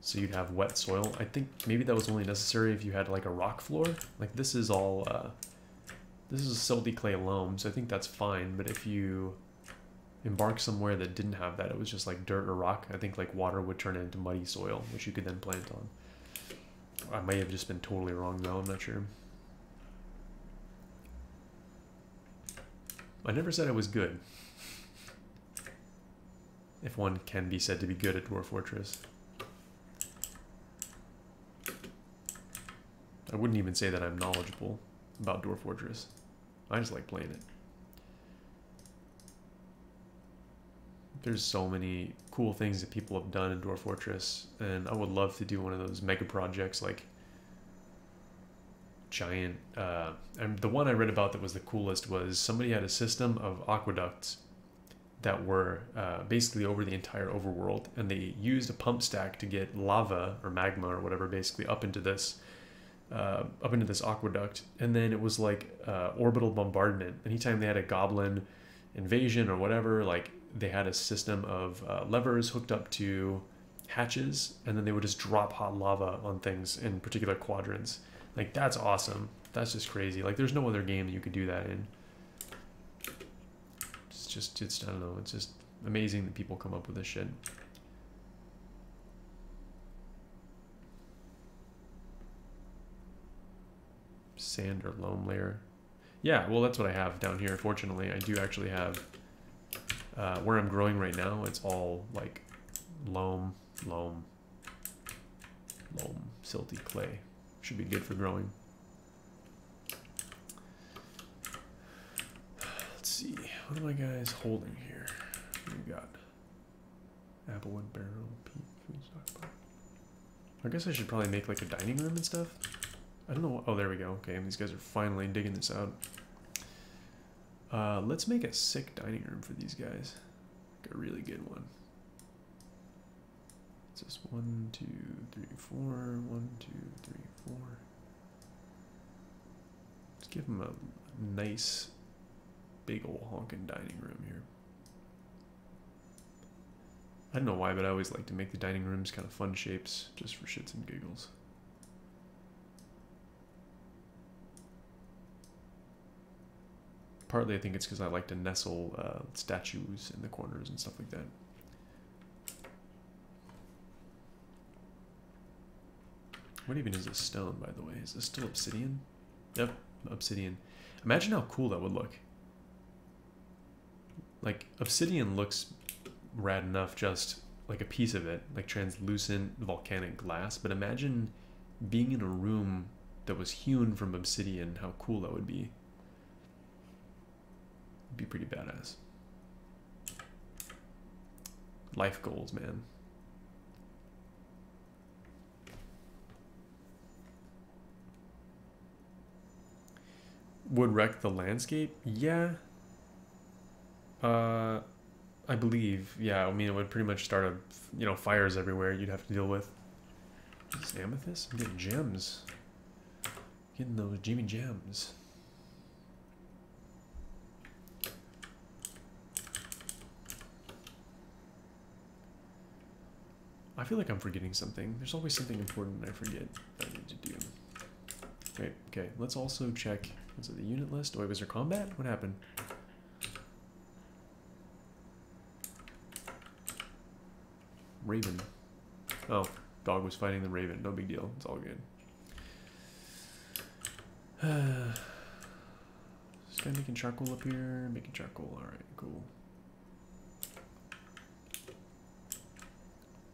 So you'd have wet soil. I think maybe that was only necessary if you had like a rock floor. Like this is all, this is a silty clay loam, so I think that's fine. But if you embark somewhere that didn't have that, it was just like dirt or rock, I think like water would turn it into muddy soil, which you could then plant on. I may have just been totally wrong though, I'm not sure. I never said I was good. If one can be said to be good at Dwarf Fortress. I wouldn't even say that I'm knowledgeable about Dwarf Fortress. I just like playing it. There's so many cool things that people have done in Dwarf Fortress, and I would love to do one of those mega projects like giant, and the one I read about that was the coolest was somebody had a system of aqueducts that were basically over the entire overworld, and they used a pump stack to get lava or magma or whatever basically up into this aqueduct, and then it was like orbital bombardment. Anytime they had a goblin invasion or whatever, like they had a system of levers hooked up to hatches, and then they would just drop hot lava on things in particular quadrants. Like that's awesome. That's just crazy. Like there's no other game that you could do that in. It's I don't know, it's just amazing that people come up with this shit. Sand or loam layer. Yeah, well that's what I have down here. Fortunately, I do actually have where I'm growing right now, it's all like loam, silty clay. Should be good for growing. Let's see, what are my guys holding here? What do we got? Applewood barrel, peat, food stockpile. I guess I should probably make like a dining room and stuff. I don't know. Oh, there we go. Okay, these guys are finally digging this out. Let's make a sick dining room for these guys. Like a really good one. It's just 1, 2, 3, 4. 1, 2, 3, 4. Let's give them a nice, big old honking dining room here. I don't know why, but I always like to make the dining rooms kind of fun shapes, just for shits and giggles. Partly I think it's because I like to nestle statues in the corners and stuff like that. What even is this stone, by the way? Is this still obsidian? Yep, obsidian. Imagine how cool that would look. Like, obsidian looks rad enough, just like a piece of it, like translucent volcanic glass, but imagine being in a room that was hewn from obsidian, how cool that would be. It'd be pretty badass. Life goals, man. Would wreck the landscape? Yeah. I believe, yeah. I mean, it would pretty much start fires everywhere you'd have to deal with. Is this amethyst? I'm getting gems. Getting those Jimmy gems. I feel like I'm forgetting something. There's always something important I forget I need to do. Wait, okay. Let's also check. Was it the unit list? Oh, wait, was there combat? What happened? Raven. Oh, dog was fighting the raven. No big deal. It's all good. This guy making charcoal up here. Making charcoal. All right, cool.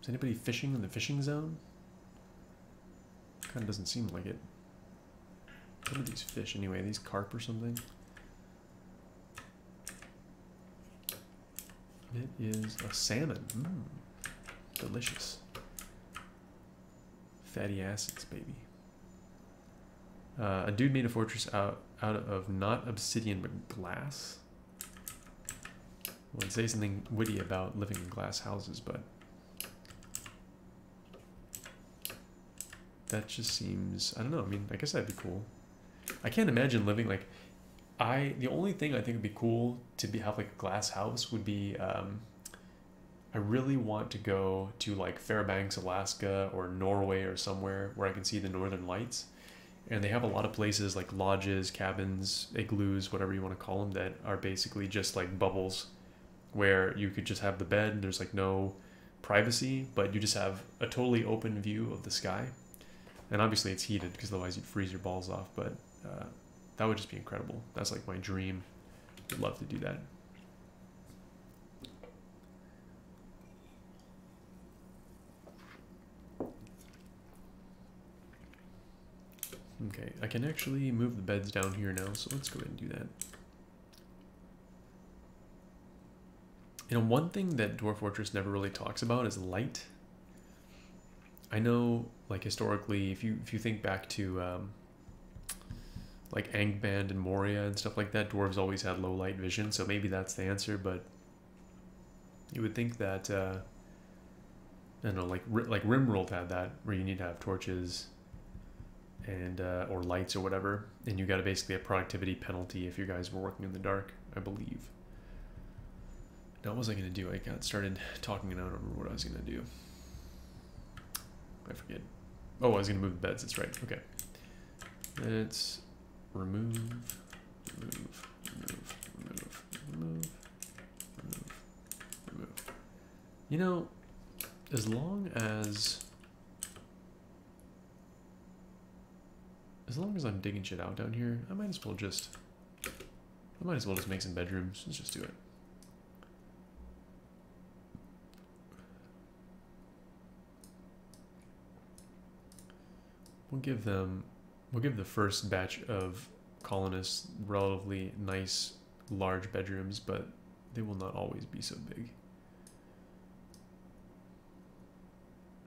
Is anybody fishing in the fishing zone? Kind of doesn't seem like it. What are these fish anyway? These carp or something? It is a salmon. Delicious. Fatty acids, baby. A dude made a fortress out of not obsidian but glass. Well, I'd say something witty about living in glass houses, but that just seems, I don't know. I mean, I guess that'd be cool. I can't imagine living like, the only thing I think would be cool to have like a glass house would be, I really want to go to like Fairbanks, Alaska, or Norway or somewhere where I can see the northern lights. And they have a lot of places like lodges, cabins, igloos, whatever you want to call them, that are basically just like bubbles where you could just have the bed and there's like no privacy, but you just have a totally open view of the sky. And obviously it's heated because otherwise you'd freeze your balls off, but that would just be incredible. That's like my dream. I'd love to do that. Okay, I can actually move the beds down here now, so let's go ahead and do that. You know, one thing that Dwarf Fortress never really talks about is light. I know, like, historically, if you think back to like Angband and Moria and stuff like that, dwarves always had low light vision, so maybe that's the answer. But you would think that I don't know, like Rimworld had that, where you need to have torches and or lights or whatever, and you got a basically a productivity penalty if you guys were working in the dark, I believe. Now, what was I gonna do? I got started talking and I don't remember what I was gonna do. I forget. Oh, I was gonna move the beds. That's right. Okay. Let's remove. You know, as long as I'm digging shit out down here, I might as well just make some bedrooms. Let's just do it. We'll give the first batch of colonists relatively nice, large bedrooms, but they will not always be so big.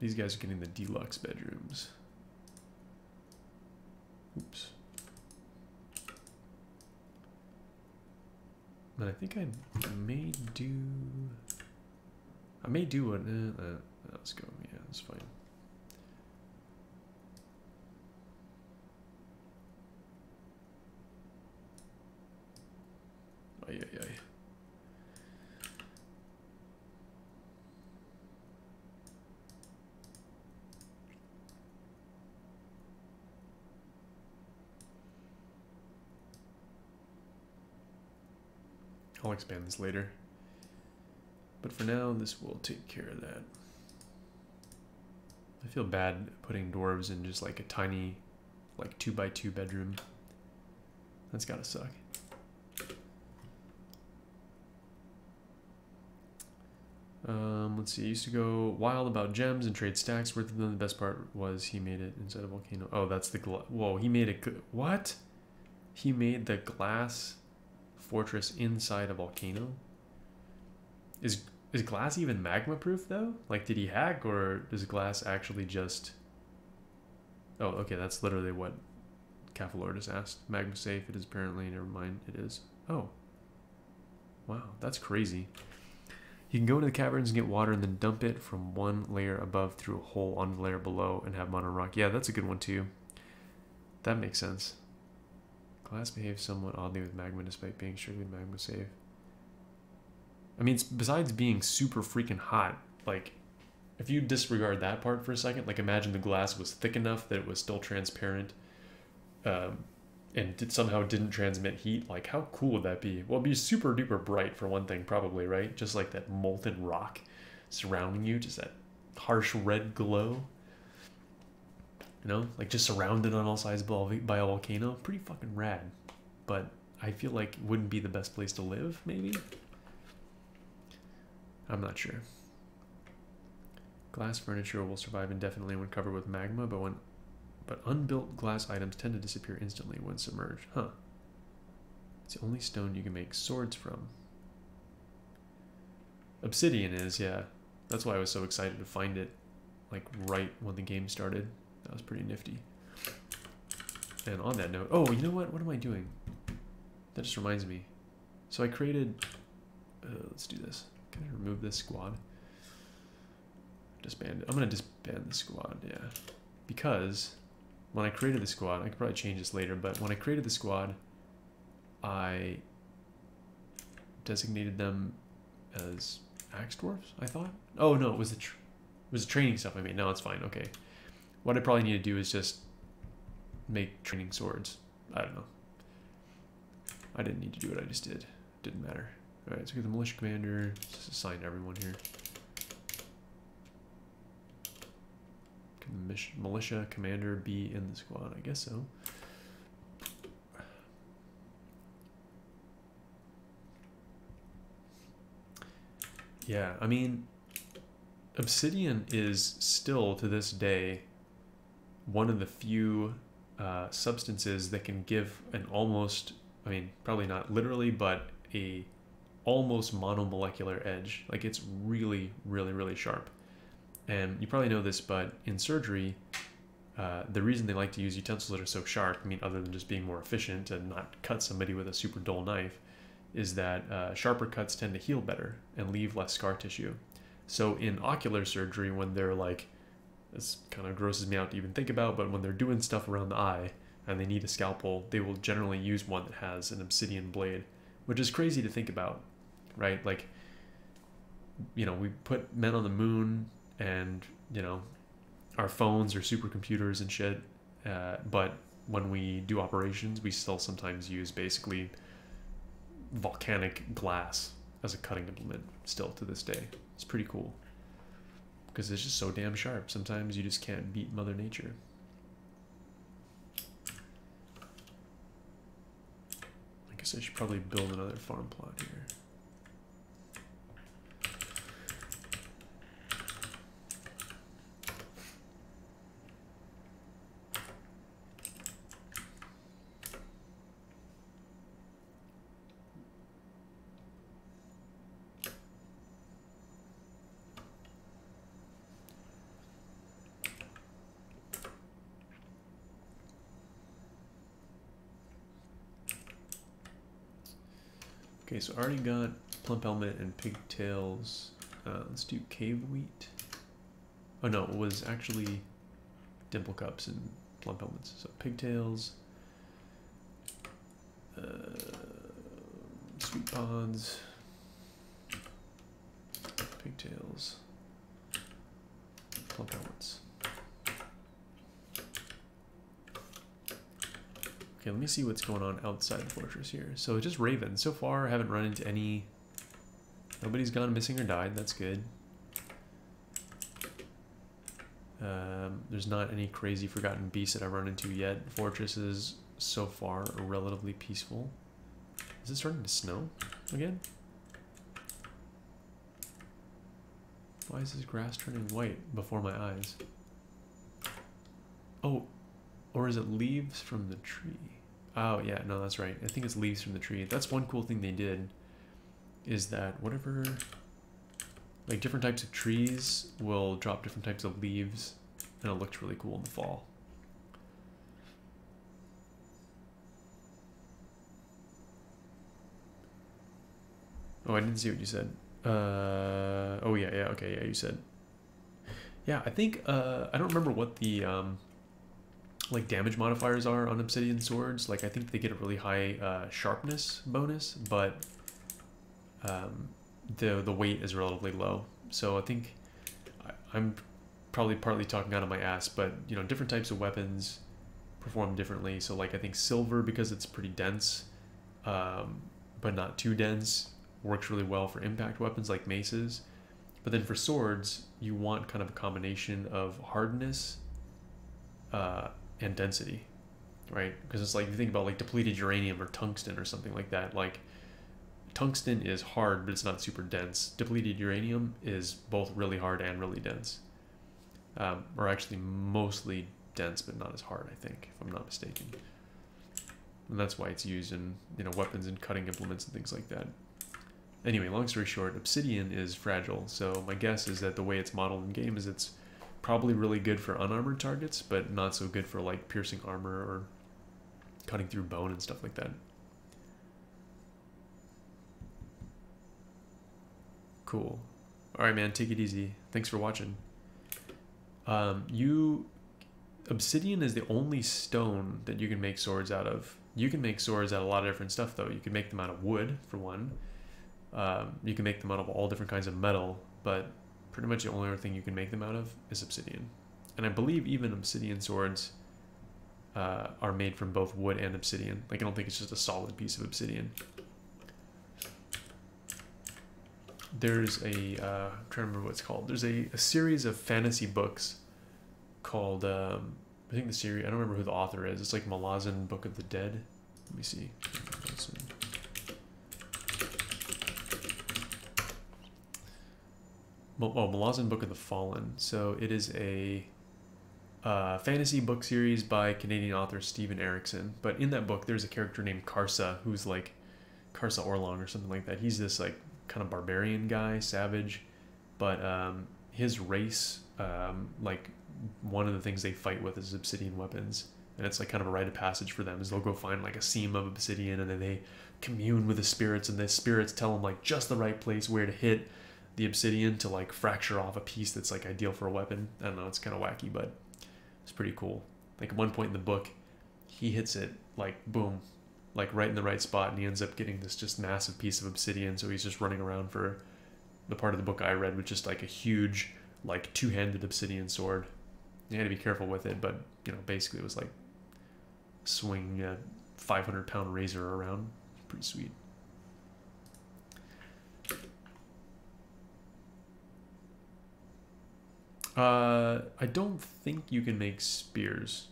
These guys are getting the deluxe bedrooms. Oops. But I think I may do what, let's go, yeah, that's fine. Ay, ay, ay. I'll expand this later. But for now, this will take care of that. I feel bad putting dwarves in just like a tiny, like 2x2 bedroom. That's gotta suck. Let's see. I used to go wild about gems and trade stacks worth of them. The best part was he made it inside a volcano. Oh, that's the whoa. He made it. What? He made the glass fortress inside a volcano. Is glass even magma proof though? Like, did he hack, or does glass actually just? Oh, okay. That's literally what Cavallor just asked. Magma safe. It is apparently. Never mind. It is. Oh. Wow, that's crazy. You can go into the caverns and get water and then dump it from one layer above through a hole on the layer below and have mono rock. Yeah, that's a good one too. That makes sense. Glass behaves somewhat oddly with magma despite being strictly magma safe. I mean, besides being super freaking hot, like, if you disregard that part for a second, like imagine the glass was thick enough that it was still transparent, and somehow didn't transmit heat, like how cool would that be? Well, it'd be super duper bright for one thing, probably, right? Just like that molten rock surrounding you, just that harsh red glow. You know, like just surrounded on all sides by a volcano. Pretty fucking rad. But I feel like it wouldn't be the best place to live, maybe? I'm not sure. Glass furniture will survive indefinitely when covered with magma, but unbuilt glass items tend to disappear instantly when submerged. Huh. It's the only stone you can make swords from. Obsidian is, yeah. That's why I was so excited to find it, like, right when the game started. That was pretty nifty. And on that note... Oh, you know what? What am I doing? That just reminds me. So I created... let's do this. Can I remove this squad? Disband it. I'm going to disband the squad, yeah. Because... when I created the squad, I could probably change this later, but when I created the squad, I designated them as axe dwarves, I thought. Oh no, it was the training stuff I made. No, it's fine. Okay. What I probably need to do is just make training swords. I don't know. I didn't need to do what I just did. Didn't matter. All right, so we get the militia commander. Just assign everyone here. Militia commander be in the squad? I guess so. Yeah, I mean, obsidian is still to this day one of the few substances that can give an almost, I mean, probably not literally, but a almost monomolecular edge. Like, it's really, really, really sharp. And you probably know this, but in surgery, the reason they like to use utensils that are so sharp, I mean, other than just being more efficient and not cut somebody with a super dull knife, is that sharper cuts tend to heal better and leave less scar tissue. So in ocular surgery, when they're like, this kind of grosses me out to even think about, but when they're doing stuff around the eye and they need a scalpel, they will generally use one that has an obsidian blade, which is crazy to think about, right? Like, you know, we put men on the moon, and you know, our phones are supercomputers and shit, but when we do operations, we still sometimes use basically volcanic glass as a cutting implement still to this day. It's pretty cool because it's just so damn sharp. Sometimes you just can't beat Mother Nature. I guess I should probably build another farm plot here. Okay, so I already got plump helmet and pigtails. Let's do cave wheat. Oh no, it was actually dimple cups and plump helmets. So pigtails, sweet pods, pigtails, plump helmets. Okay, let me see what's going on outside the fortress here. So just ravens. So far, I haven't run into any... Nobody's gone missing or died. That's good. There's not any crazy forgotten beasts that I've run into yet. Fortresses so far are relatively peaceful. Is it starting to snow again? Why is this grass turning white before my eyes? Oh, or is it leaves from the tree? Oh yeah, no, that's right. I think it's leaves from the tree. That's one cool thing they did, is that whatever, like different types of trees will drop different types of leaves, and it looks really cool in the fall. Oh, I didn't see what you said. Oh yeah, okay, yeah, you said. Yeah, I think, I don't remember what the, like damage modifiers are on obsidian swords. Like I think they get a really high sharpness bonus, but the weight is relatively low. So I think I'm probably partly talking out of my ass, but you know, different types of weapons perform differently. So like I think silver, because it's pretty dense, but not too dense, works really well for impact weapons like maces. But then for swords, you want kind of a combination of hardness and density, right? Because it's like, if you think about like depleted uranium or tungsten or something like that, like tungsten is hard, but it's not super dense. Depleted uranium is both really hard and really dense. Or actually mostly dense, but not as hard, I think, if I'm not mistaken. And that's why it's used in, you know, weapons and cutting implements and things like that. Anyway, long story short, obsidian is fragile, so my guess is that the way it's modeled in game is it's probably really good for unarmored targets, but not so good for like piercing armor or cutting through bone and stuff like that. Cool. Alright man, take it easy. Thanks for watching. Obsidian is the only stone that you can make swords out of. You can make swords out of a lot of different stuff though. You can make them out of wood, for one. You can make them out of all different kinds of metal, but pretty much the only other thing you can make them out of is obsidian. And I believe even obsidian swords are made from both wood and obsidian. Like, I don't think it's just a solid piece of obsidian. There's a, I'm trying to remember what it's called. There's a series of fantasy books called, I think the series, I don't remember who the author is. It's like Malazan Book of the Dead. Let me see. Oh, Malazan Book of the Fallen. So it is a fantasy book series by Canadian author Stephen Erickson. But in that book, there's a character named Karsa, who's like Karsa Orlong or something like that. He's this like kind of barbarian guy, savage, but his race, like one of the things they fight with is obsidian weapons, and it's like kind of a rite of passage for them, is they'll go find like a seam of obsidian, and then they commune with the spirits, and the spirits tell them like just the right place where to hit the obsidian to like fracture off a piece that's like ideal for a weapon. I don't know, it's kind of wacky, but it's pretty cool. Like at one point in the book, he hits it like boom, like right in the right spot, and he ends up getting this just massive piece of obsidian. So he's just running around for the part of the book I read with just like a huge like two-handed obsidian sword. You had to be careful with it, but you know, basically it was like swinging a 500-pound razor around. Pretty sweet. I don't think you can make spears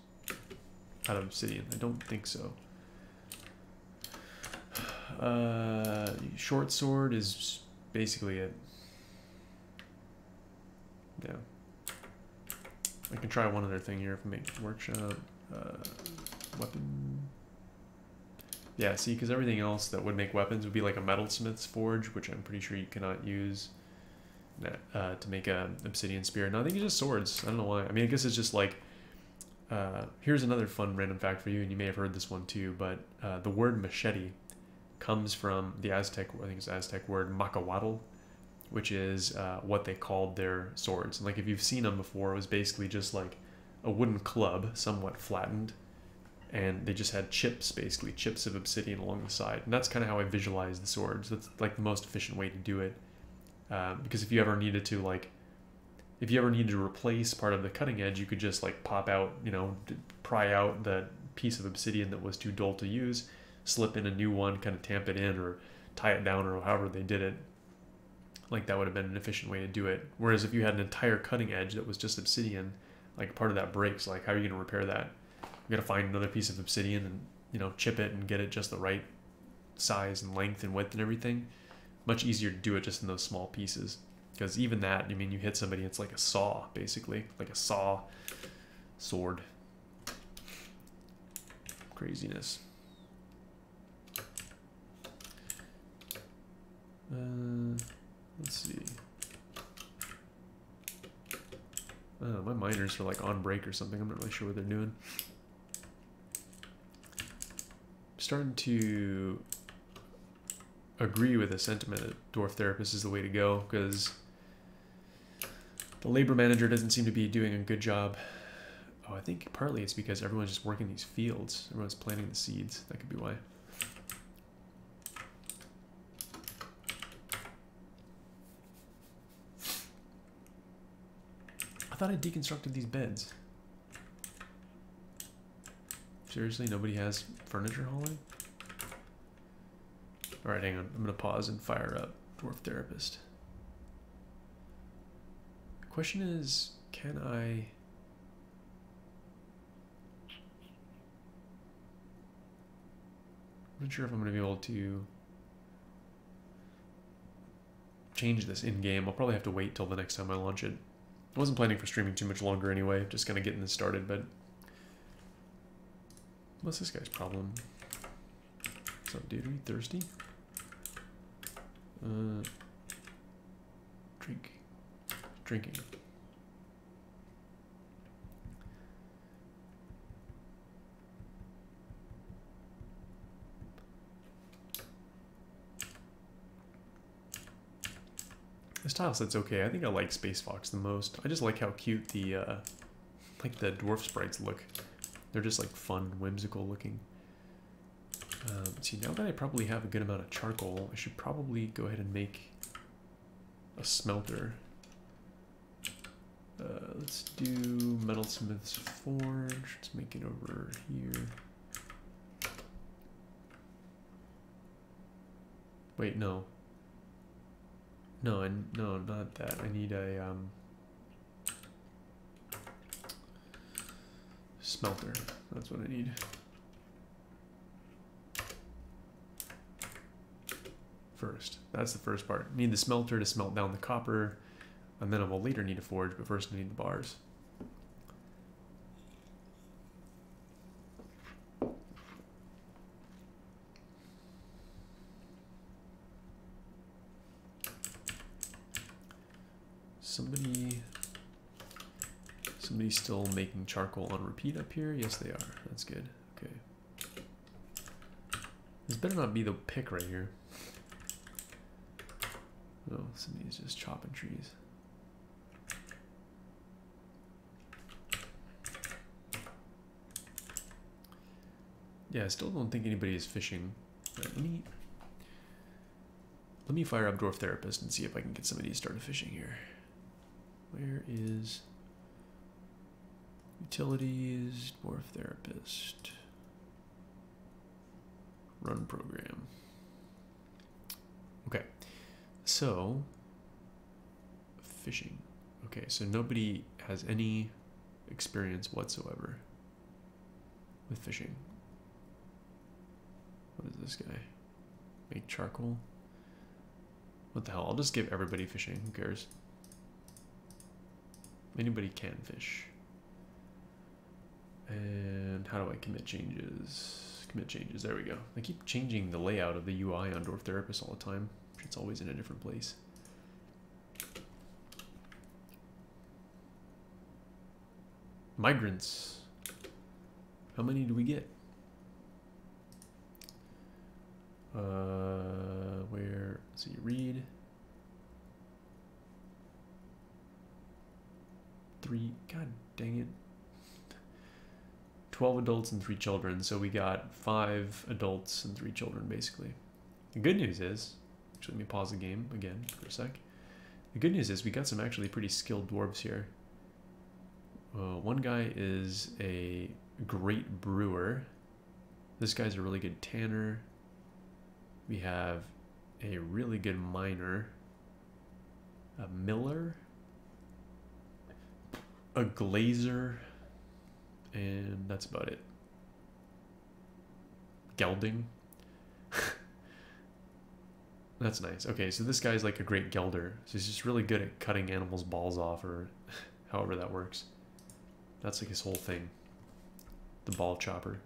out of obsidian. I don't think so. Short sword is basically it. Yeah. I can try one other thing here if I make workshop. Weapon. Yeah, see, because everything else that would make weapons would be like a metalsmith's forge, which I'm pretty sure you cannot use to make an obsidian spear. No, I think it's just swords. I don't know why. I mean, I guess it's just like, here's another fun random fact for you, and you may have heard this one too, but the word machete comes from the Aztec, I think it's Aztec word macahuatl, which is what they called their swords. And like if you've seen them before, it was basically just like a wooden club, somewhat flattened, and they just had chips, basically chips of obsidian along the side. And that's kind of how I visualize the swords. That's like the most efficient way to do it, because if you ever needed to replace part of the cutting edge, you could just like pop out, pry out the piece of obsidian that was too dull to use, slip in a new one, kind of tamp it in or tie it down or however they did it. Like that would have been an efficient way to do it. Whereas if you had an entire cutting edge that was just obsidian, like part of that breaks, like how are you going to repair that? You got to find another piece of obsidian and chip it and get it just the right size and length and width and everything. Much easier to do it just in those small pieces. Because even that, you hit somebody, it's like a saw, basically. Like a saw sword. Craziness. Let's see. My miners are like on break or something. I'm not really sure what they're doing. Starting to agree with the sentiment that Dwarf Therapist is the way to go, because the labor manager doesn't seem to be doing a good job. Oh, I think partly it's because everyone's just working these fields. Everyone's planting the seeds. That could be why. I thought I deconstructed these beds. Seriously, nobody has furniture hauling? Alright, hang on. I'm going to pause and fire up Dwarf Therapist. The question is, can I... I'm not sure if I'm going to be able to change this in-game. I'll probably have to wait till the next time I launch it. I wasn't planning for streaming too much longer anyway, just kind of getting this started, but... What's this guy's problem? What's up, dude? Are you thirsty? Drinking. This tile set's okay. I think I like Space Fox the most. I just like how cute the dwarf sprites look. They're just like fun, whimsical looking. See, now that I probably have a good amount of charcoal, I should probably go ahead and make a smelter. Let's do Metalsmith's Forge. Let's make it over here. Wait, no. No, not that. I need a smelter. That's what I need. First. That's the first part. I need the smelter to smelt down the copper, and then I will later need a forge, but first I need the bars. Somebody's still making charcoal on repeat up here? Yes, they are. That's good. Okay. This better not be the pick right here. Oh, somebody's just chopping trees. Yeah, I still don't think anybody is fishing. Right, let me fire up Dwarf Therapist and see if I can get somebody to start fishing here. Where is Utilities, Dwarf Therapist, Run Program. Okay, so fishing. Okay, so nobody has any experience whatsoever with fishing. What is this guy? Make charcoal? What the hell? I'll just give everybody fishing. Who cares? Anybody can fish. And how do I commit changes? Commit changes. There we go. I keep changing the layout of the UI on Dwarf Therapist all the time. It's always in a different place. Migrants. How many do we get? Where, let's see, read. 3, god dang it. 12 adults and 3 children, so we got 5 adults and 3 children, basically. The good news is, actually let me pause the game again for a sec. The good news is we got some actually pretty skilled dwarves here. One guy is a great brewer. This guy's a really good tanner. We have a really good miner, a miller, a glazer, and that's about it. Gelding. That's nice. Okay, so this guy's like a great gelder. So he's just really good at cutting animals' balls off, or however that works. That's like his whole thing. The ball chopper.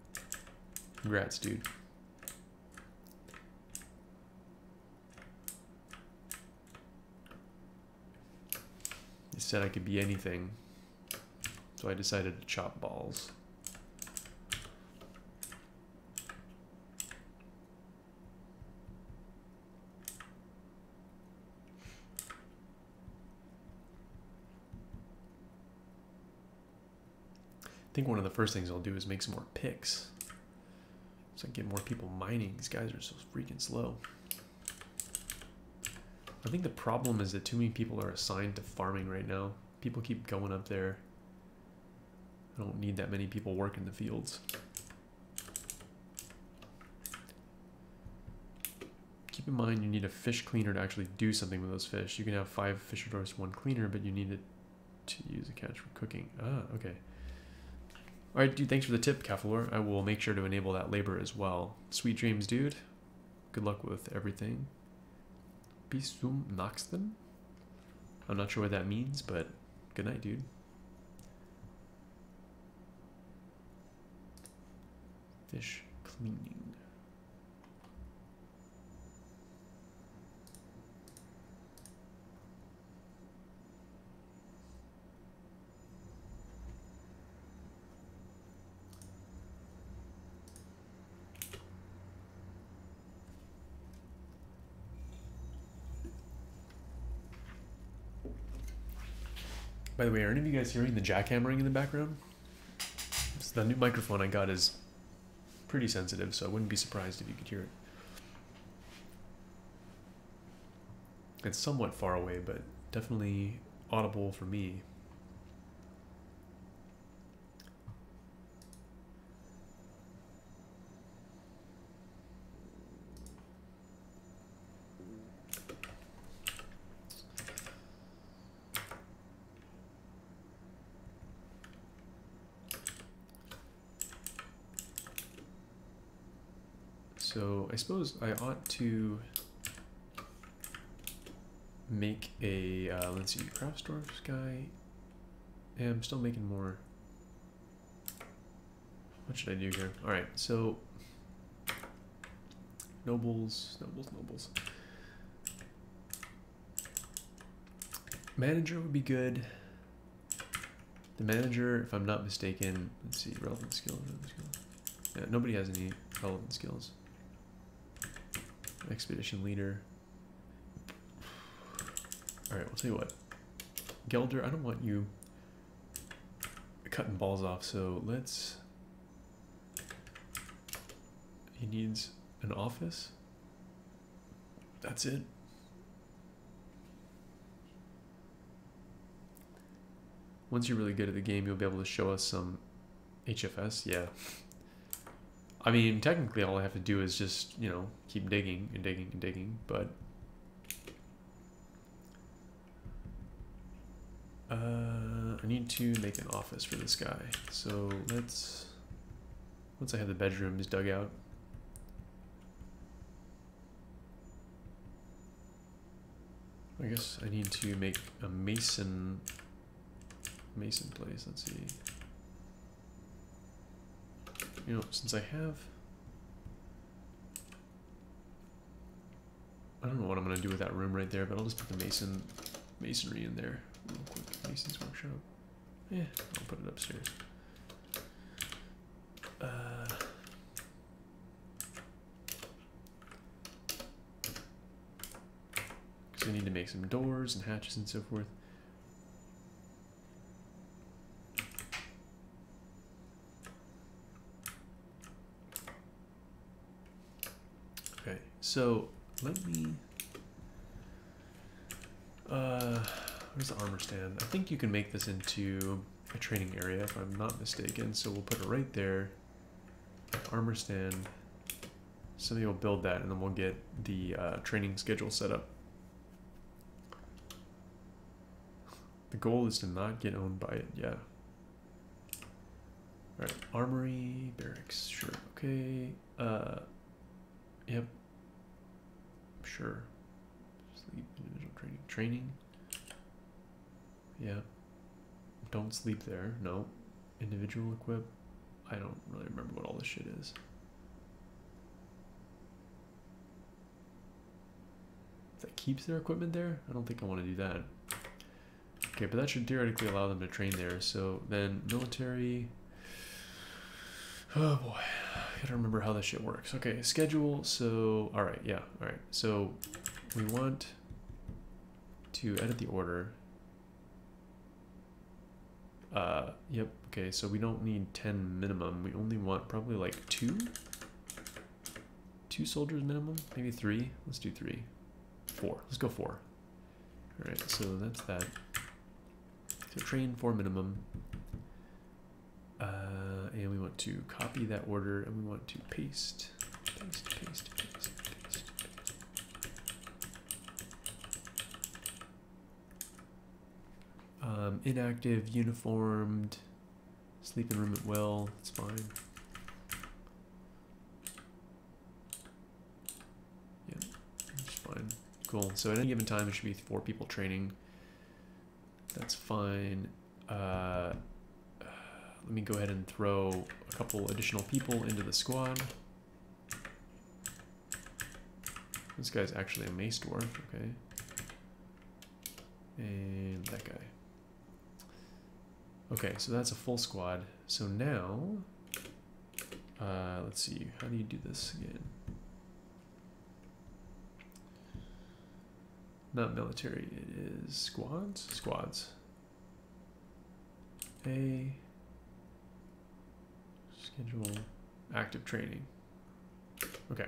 Congrats, dude. He said I could be anything, so I decided to chop balls. I think one of the first things I'll do is make some more picks, so I can get more people mining. These guys are so freaking slow. I think the problem is that too many people are assigned to farming right now. People keep going up there. I don't need that many people working the fields. Keep in mind you need a fish cleaner to actually do something with those fish. You can have 5 fishers, 1 cleaner, but you need it to use a catch for cooking. Ah, okay. Alright, dude, thanks for the tip, Cafalor. I will make sure to enable that labor as well. Sweet dreams, dude. Good luck with everything. Bisum Noxton? I'm not sure what that means, but good night, dude. Fish cleaning. By the way, are any of you guys hearing the jackhammering in the background? The new microphone I got is pretty sensitive, so I wouldn't be surprised if you could hear it. It's somewhat far away, but definitely audible for me. So I suppose I ought to make a, let's see, craft store guy. Yeah, I'm still making more. What should I do here? All right, so nobles. Manager would be good. The manager, if I'm not mistaken, let's see, relevant skills. Yeah, nobody has any relevant skills. Expedition leader. Alright, we'll tell you what. Gelder, I don't want you cutting balls off, so let's... He needs an office. That's it. Once you're really good at the game, you'll be able to show us some HFS. Yeah. I mean, technically all I have to do is just, you know, keep digging and digging and digging, but... I need to make an office for this guy. So let's... Once I have the bedrooms dug out... I guess I need to make a mason place. Let's see. You know, since I have... I don't know what I'm going to do with that room right there, but I'll just put the masonry in there real quick. Mason's workshop. Yeah, I'll put it upstairs. So I need to make some doors and hatches and so forth. Okay, so let me... where's the armor stand? I think you can make this into a training area if I'm not mistaken, so we'll put it right there. Armor stand. Somebody will build that and then we'll get the training schedule set up. The goal is to not get owned by it, yeah. Alright, armory, barracks, sure, okay. Yep. Sure. Sleep, individual training. Training. Yeah. Don't sleep there, no. Individual equip. I don't really remember what all this shit is. That keeps their equipment there? I don't think I want to do that. Okay, but that should theoretically allow them to train there. So then military. Oh boy, I gotta remember how this shit works. Okay, schedule. So, all right, yeah, all right. So we want to edit the order. Yep. Okay, so we don't need 10 minimum. We only want probably like two soldiers minimum, maybe 3. Let's do 3. 4. Let's go 4. All right, so that's that. So train 4 minimum. And we want to copy that order and we want to paste. Inactive, uniformed, sleep in room at will, that's fine. Yeah, that's fine. Cool, so at any given time, there should be 4 people training. That's fine. Let me go ahead and throw a couple additional people into the squad. This guy's actually a mace dwarf, okay. And that guy. Okay, so that's a full squad. So now, let's see, how do you do this again? Not military, it is squads? Squads. A schedule active training. Okay.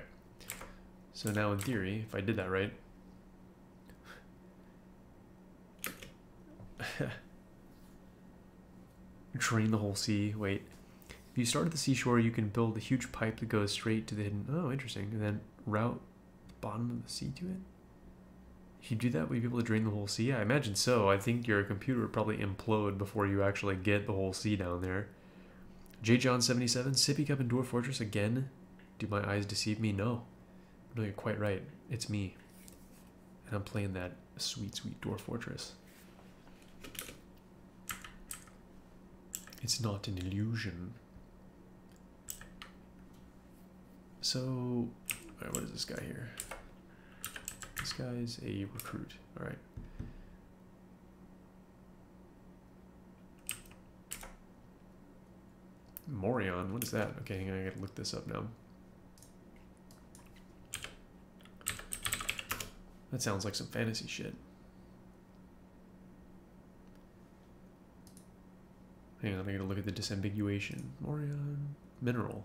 So now in theory, if I did that right, train the whole sea. Wait. If you start at the seashore, you can build a huge pipe that goes straight to the hidden... Oh, interesting. And then route the bottom of the sea to it? If you do that, will you be able to drain the whole sea? I imagine so. I think your computer would probably implode before you actually get the whole sea down there. J. John 77, Sippy Cup and Dwarf Fortress again? Do my eyes deceive me? No. No, you're quite right. It's me. And I'm playing that sweet, sweet Dwarf Fortress. It's not an illusion. So, alright, what is this guy here? This guy's a recruit. Alright. Morion, what is that? Okay, hang on, I gotta look this up now. That sounds like some fantasy shit. Hang on, I gotta look at the disambiguation. Morion mineral.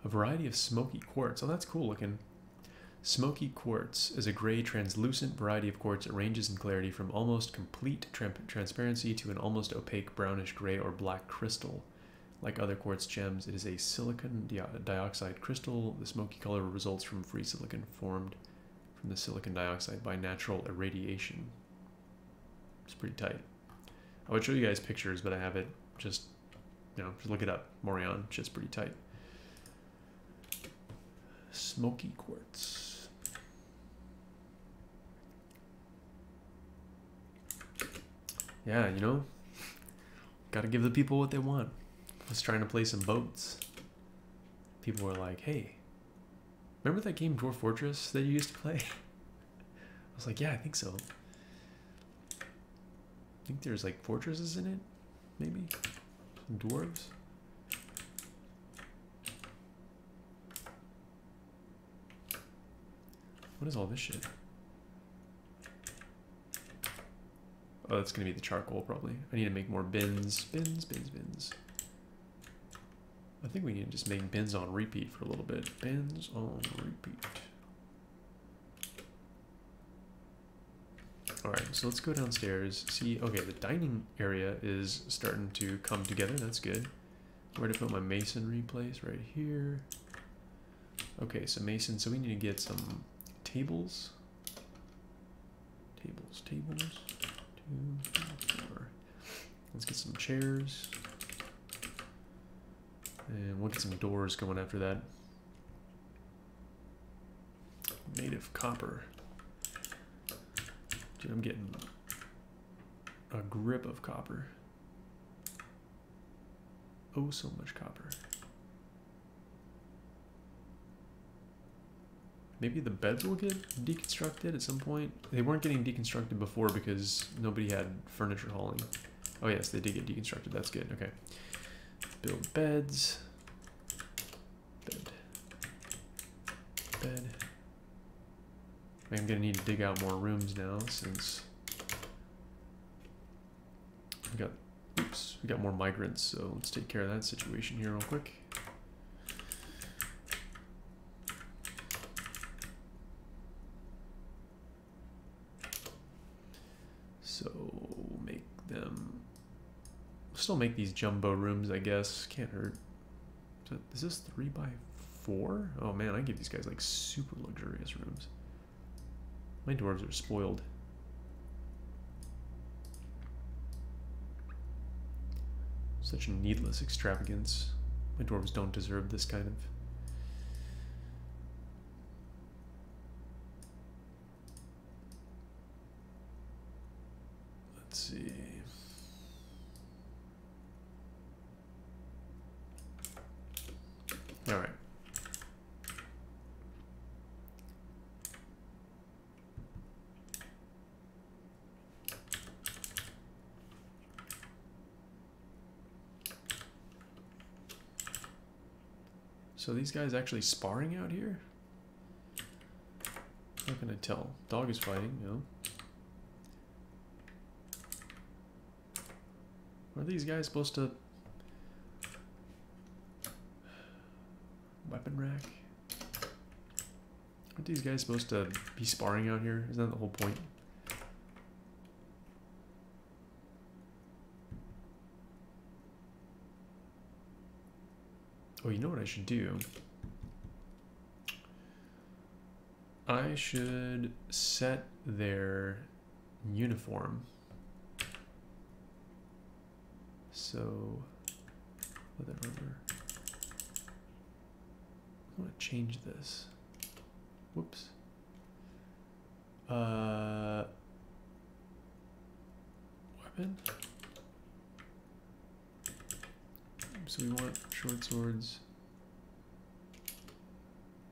A variety of smoky quartz. Oh, that's cool looking. Smoky quartz is a gray translucent variety of quartz. It ranges in clarity from almost complete transparency to an almost opaque brownish gray or black crystal. Like other quartz gems, it is a silicon dioxide crystal. The smoky color results from free silicon formed from the silicon dioxide by natural irradiation. It's pretty tight. I would show you guys pictures, but I have it just, you know, just look it up. Morion, shit's pretty tight. Smoky quartz. Yeah, you know, gotta give the people what they want. I was trying to play some boats. People were like, hey, remember that game Dwarf Fortress that you used to play? I was like, yeah, I think so. I think there's like fortresses in it, maybe? Some dwarves? What is all this shit? Oh, that's gonna be the charcoal probably. I need to make more bins. Bins. I think we need to just make bins on repeat for a little bit. Bins on repeat. Alright, so let's go downstairs. See, okay, the dining area is starting to come together. That's good. Where to put my masonry place? Right here. Okay, so mason, so we need to get some tables. Tables. 2, 4. Let's get some chairs. And we'll get some doors going after that. Native copper. Dude, I'm getting a grip of copper. Oh, so much copper. Maybe the beds will get deconstructed at some point. They weren't getting deconstructed before because nobody had furniture hauling. Oh yes, they did get deconstructed. That's good. Okay. Build beds. Bed. I'm gonna need to dig out more rooms now since we got more migrants. So let's take care of that situation here real quick. So still make these jumbo rooms, I guess. Can't hurt. Is this 3x4? Oh man, I give these guys like super luxurious rooms. My dwarves are spoiled. Such a needless extravagance. My dwarves don't deserve this kind of. Let's see. All right. So these guys actually sparring out here? Not gonna tell. Dog is fighting, no. Are these guys supposed to... Weapon rack? Aren't these guys supposed to be sparring out here? Isn't that the whole point? Oh, you know what I should do? I should set their uniform. So, leather armor. I want to change this. Whoops. Weapon. So we want short swords,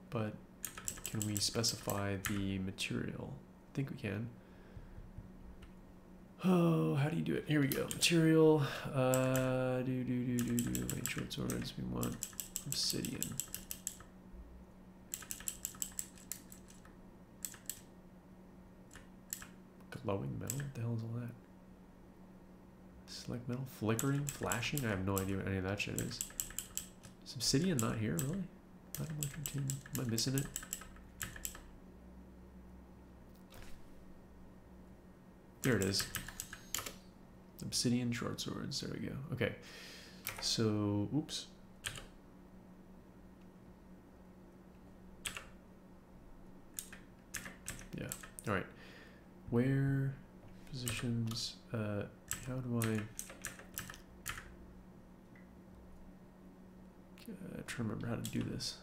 but can we specify the material? I think we can. Oh, how do you do it? Here we go. Material. Like short swords. We want obsidian. Glowing metal? What the hell is all that? Select metal? Flickering? Flashing? I have no idea what any of that shit is. Is obsidian not here, really? Am I missing it? There it is. Obsidian short swords. There we go. Okay. So, oops. Yeah. All right. Where positions? How do I? Trying to remember how to do this.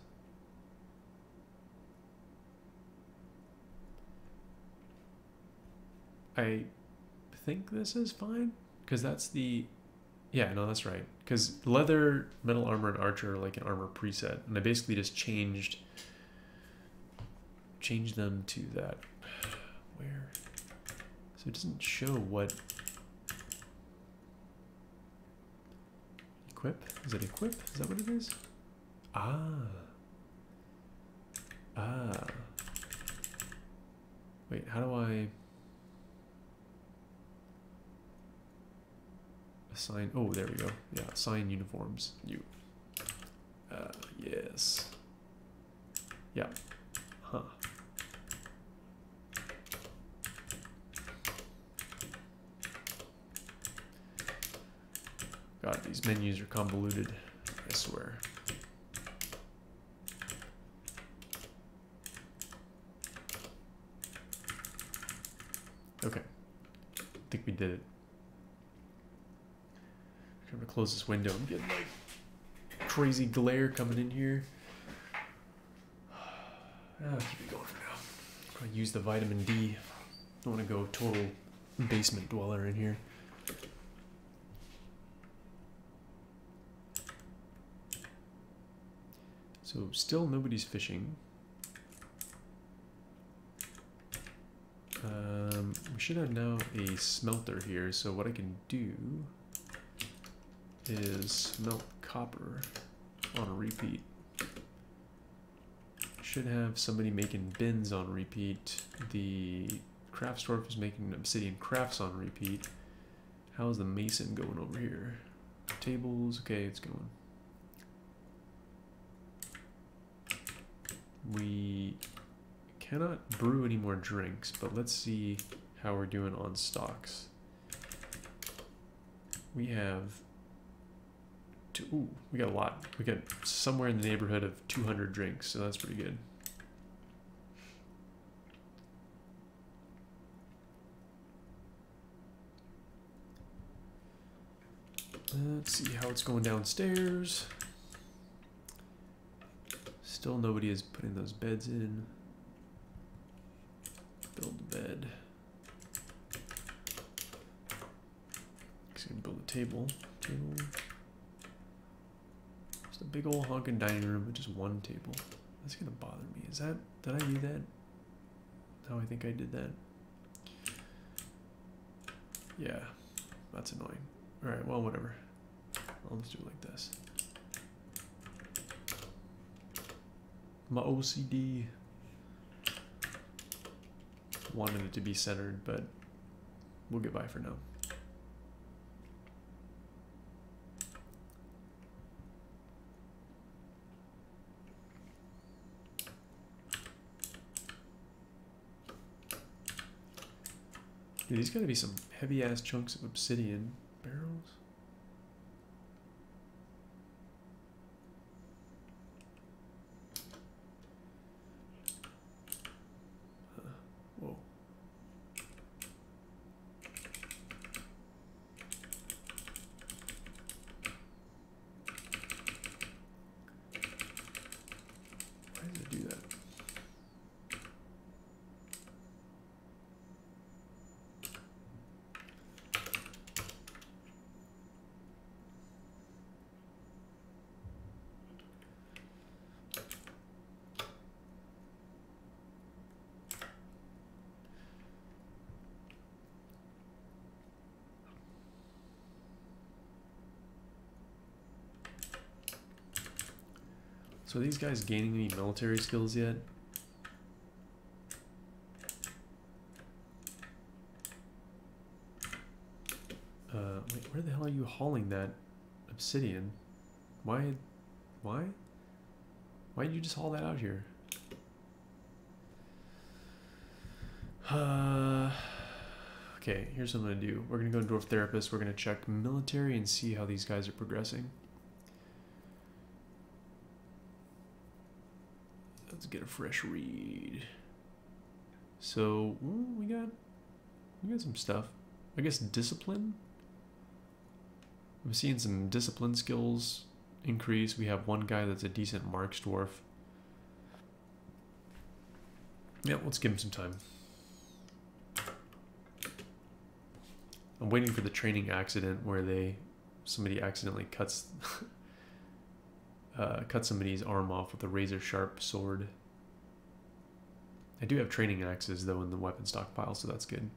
I think this is fine because that's the. Yeah, no, that's right. Because leather, metal armor, and archer are like an armor preset, and I basically just changed them to that. Where? So it doesn't show what. Equip? Is it equip? Is that what it is? Ah. Ah. Wait, how do I... Assign, oh, there we go. Yeah, assign uniforms. You. Yes. Yeah. Huh. God, these menus are convoluted, I swear. Okay. I think we did it. I'm gonna close this window. I'm getting like crazy glare coming in here. I'll keep it going for now. I'm gonna use the vitamin D. Don't want to go total basement dweller in here. So still nobody's fishing. We should have now a smelter here. So what I can do is smelt copper on a repeat. Should have somebody making bins on repeat. The craft dwarf is making obsidian crafts on repeat. How's the mason going over here? Tables, okay, it's going. We cannot brew any more drinks, but let's see how we're doing on stocks. We have ooh, we got a lot. We got somewhere in the neighborhood of 200 drinks, so that's pretty good. Let's see how it's going downstairs. Still nobody is putting those beds in. Build a bed. Just gonna build a table. Just a big old honking dining room with just one table. That's gonna bother me. Is that, did I do that? No, I think I did that. Yeah, that's annoying. Alright, well, whatever. I'll just do it like this. My OCD wanted it to be centered, but we'll get by for now. Dude, these gotta be some heavy ass chunks of obsidian barrels. Whoa. Why does it do that? So are these guys gaining any military skills yet? Wait, where the hell are you hauling that obsidian? Why did you just haul that out here? Okay, here's what I'm gonna do. We're gonna go to Dwarf Therapist. We're gonna check military and see how these guys are progressing. Let's get a fresh read. So we got some stuff. I guess discipline. I'm seeing some discipline skills increase. We have one guy that's a decent marks dwarf. Yeah, let's give him some time. I'm waiting for the training accident where somebody accidentally cuts somebody's arm off with a razor sharp sword. I do have training axes though in the weapon stockpile, so that's good.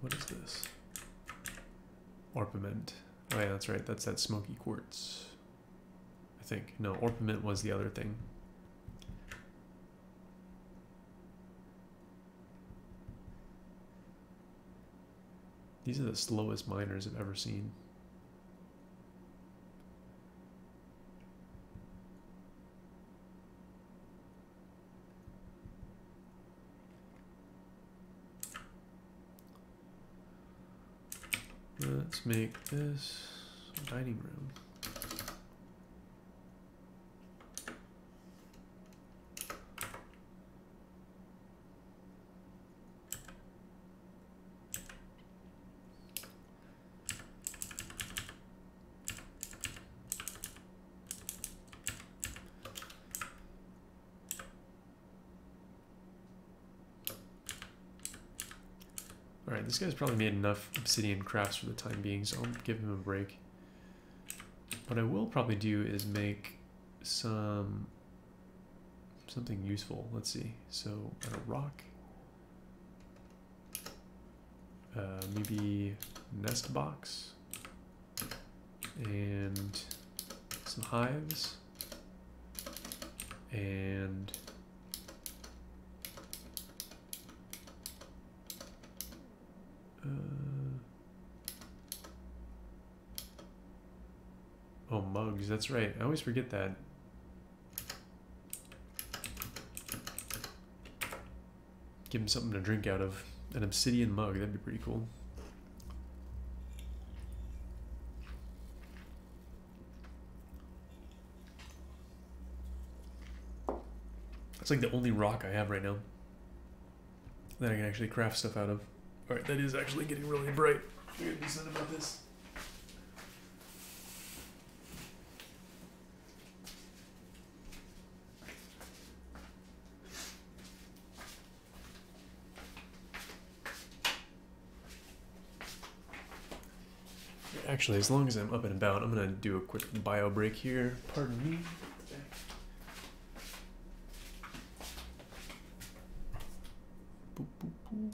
What is this? Orpiment. Oh yeah, that's right. That's that smoky quartz. I think. No, orpiment was the other thing. These are the slowest miners I've ever seen. Let's make this a dining room. Alright, this guy's probably made enough obsidian crafts for the time being, so I'll give him a break. What I will probably do is make something useful. Let's see. So, a rock. Maybe nest box. And some hives. And oh, mugs, that's right. I always forget that. Give him something to drink out of. An obsidian mug, that'd be pretty cool. It's like the only rock I have right now that I can actually craft stuff out of. Alright, that is actually getting really bright. I gotta do something about this. Actually, as long as I'm up and about, I'm gonna do a quick bio break here. Pardon me. Boop, boop, boop.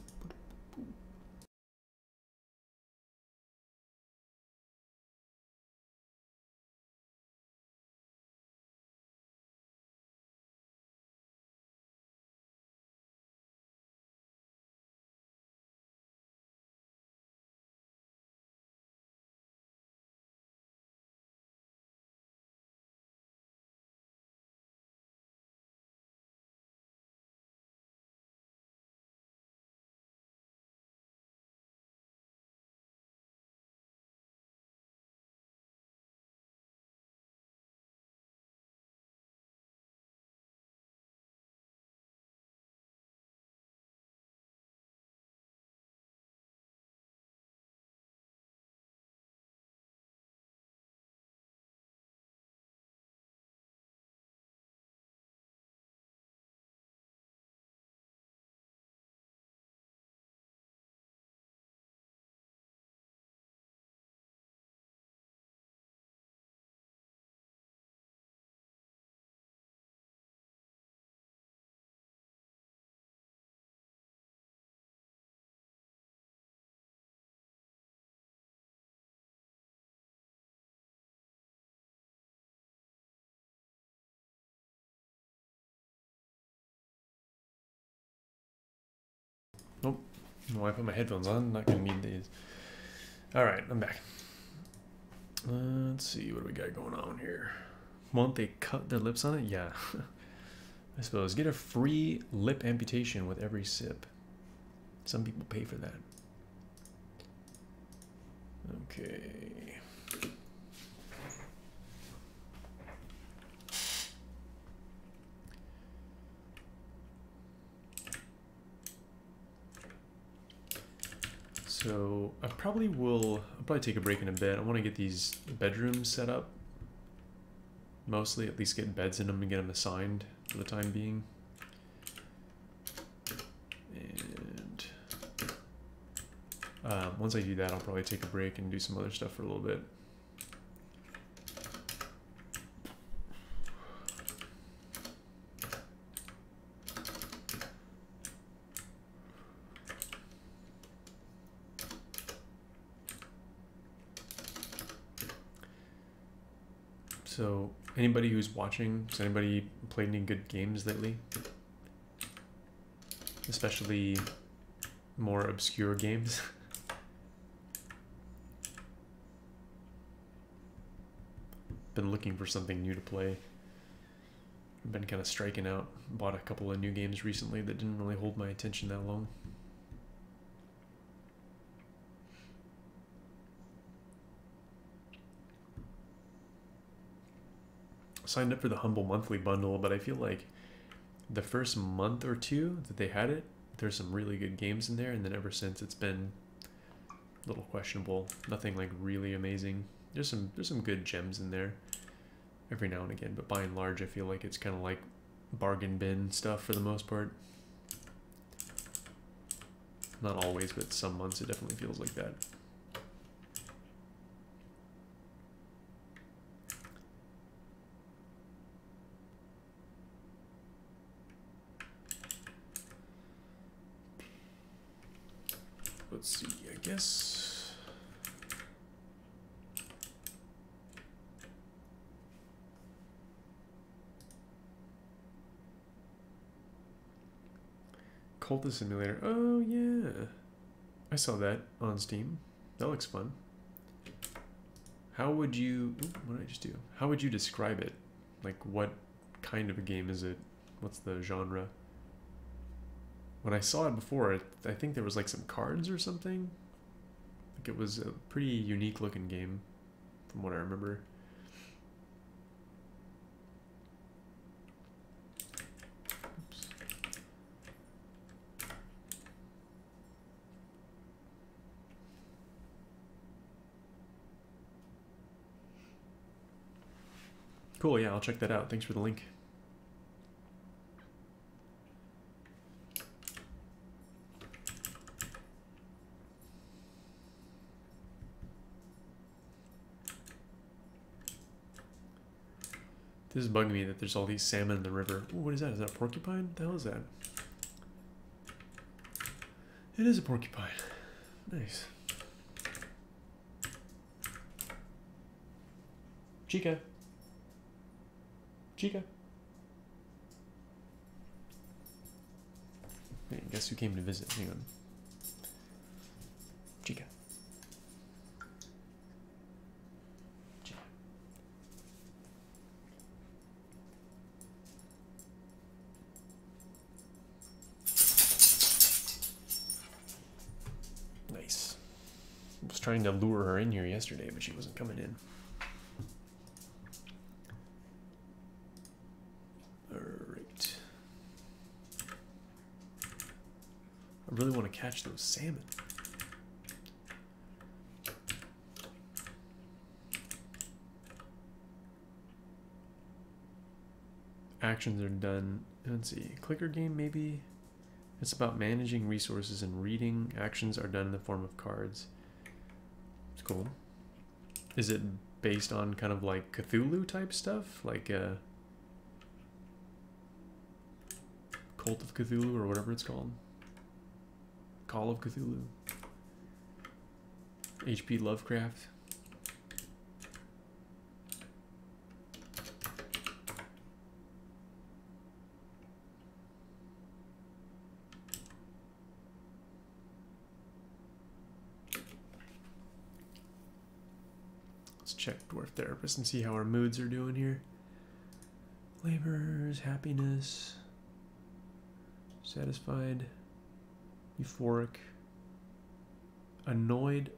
Nope. Why I put my headphones on? Not gonna need these. Alright, I'm back. Let's see, what do we got going on here? Won't they cut their lips on it? Yeah. I suppose. Get a free lip amputation with every sip. Some people pay for that. Okay. So I'll probably take a break in a bit. I want to get these bedrooms set up. Mostly, at least get beds in them and get them assigned for the time being. And once I do that, I'll probably take a break and do some other stuff for a little bit. So, anybody who's watching, has anybody played any good games lately? Especially more obscure games. Been looking for something new to play. I've been kind of striking out. Bought a couple of new games recently that didn't really hold my attention that long. Signed up for the Humble Monthly Bundle, but I feel like the first month or two that they had it, there's some really good games in there, and then ever since it's been a little questionable. Nothing like really amazing. There's some good gems in there every now and again, but by and large I feel like it's kind of like bargain bin stuff for the most part. Not always, but some months it definitely feels like that. Let's see, I guess. Cultist Simulator. Oh, yeah. I saw that on Steam. That looks fun. How would you... Ooh, what did I just do? How would you describe it? Like, what kind of a game is it? What's the genre? When I saw it before, I think there was like some cards or something. Like it was a pretty unique looking game from what I remember. Oops. Cool, yeah, I'll check that out. Thanks for the link. This is bugging me that there's all these salmon in the river. Ooh, what is that? Is that a porcupine? What the hell is that? It is a porcupine. Nice. Chica. Chica. Wait, guess who came to visit? Hang on. Chica. Chica. Nice. I was trying to lure her in here yesterday, but she wasn't coming in. Alright. I really want to catch those salmon. Actions are done. Let's see. Clicker game, maybe? It's about managing resources and reading. Actions are done in the form of cards. It's cool. Is it based on kind of like Cthulhu type stuff? Like Cult of Cthulhu or whatever it's called? Call of Cthulhu? H.P. Lovecraft? Check Dwarf Therapist and see how our moods are doing here. Laborers, happiness, satisfied, euphoric, annoyed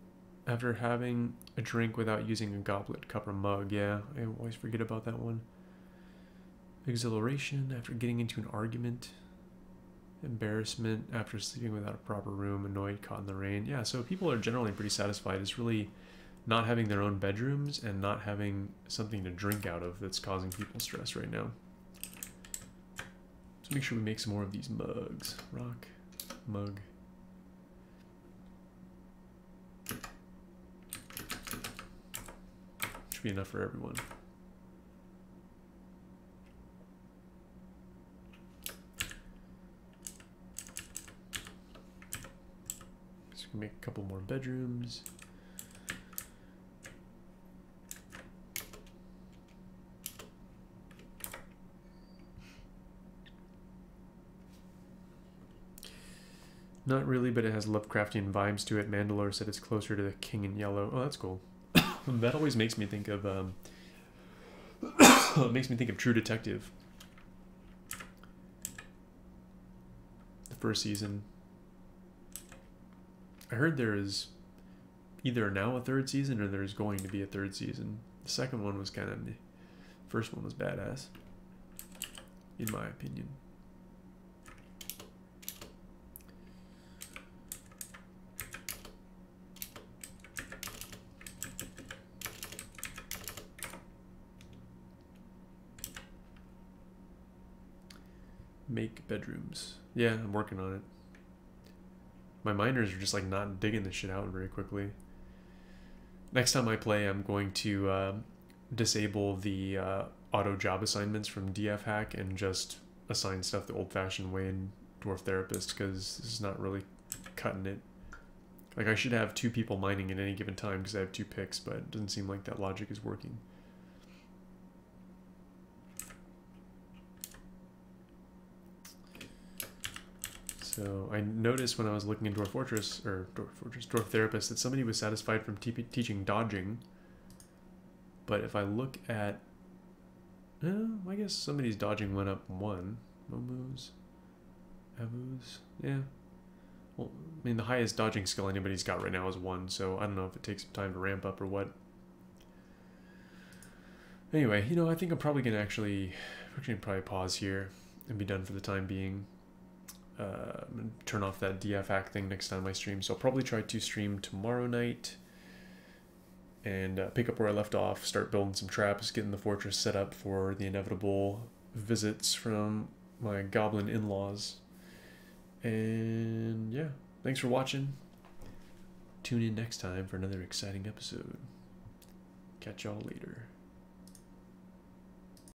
after having a drink without using a goblet, cup, or mug. Yeah, I always forget about that one. Exhilaration after getting into an argument. Embarrassment after sleeping without a proper room. Annoyed, caught in the rain. Yeah, so people are generally pretty satisfied. It's really not having their own bedrooms and not having something to drink out of that's causing people stress right now. So make sure we make some more of these mugs. Rock, mug. Should be enough for everyone. So we can make a couple more bedrooms. Not really, but it has Lovecraftian vibes to it. Mandalore said it's closer to the King in Yellow. Oh, that's cool. That always makes me think of it makes me think of True Detective. The first season. I heard there is either now a third season or there's going to be a third season. The second one was kind of meh. First one was badass, in my opinion. Make bedrooms. Yeah, I'm working on it. My miners are just like not digging this shit out very quickly. Next time I play, I'm going to disable the auto job assignments from DF Hack and just assign stuff the old-fashioned way in Dwarf Therapist, because this is not really cutting it. Like, I should have 2 people mining at any given time because I have 2 picks, but it doesn't seem like that logic is working. So I noticed when I was looking into Dwarf Therapist, that somebody was satisfied from teaching dodging. But if I look at, I guess somebody's dodging went up 1. Momus, Avus, yeah. Well, I mean, the highest dodging skill anybody's got right now is 1, so I don't know if it takes some time to ramp up or what. Anyway, you know, I think I'm probably gonna actually probably pause here and be done for the time being. I'm gonna turn off that DF hack thing next time I stream, so I'll probably try to stream tomorrow night and pick up where I left off, start building some traps, getting the fortress set up for the inevitable visits from my goblin in-laws. And yeah, thanks for watching. Tune in next time for another exciting episode. Catch y'all later.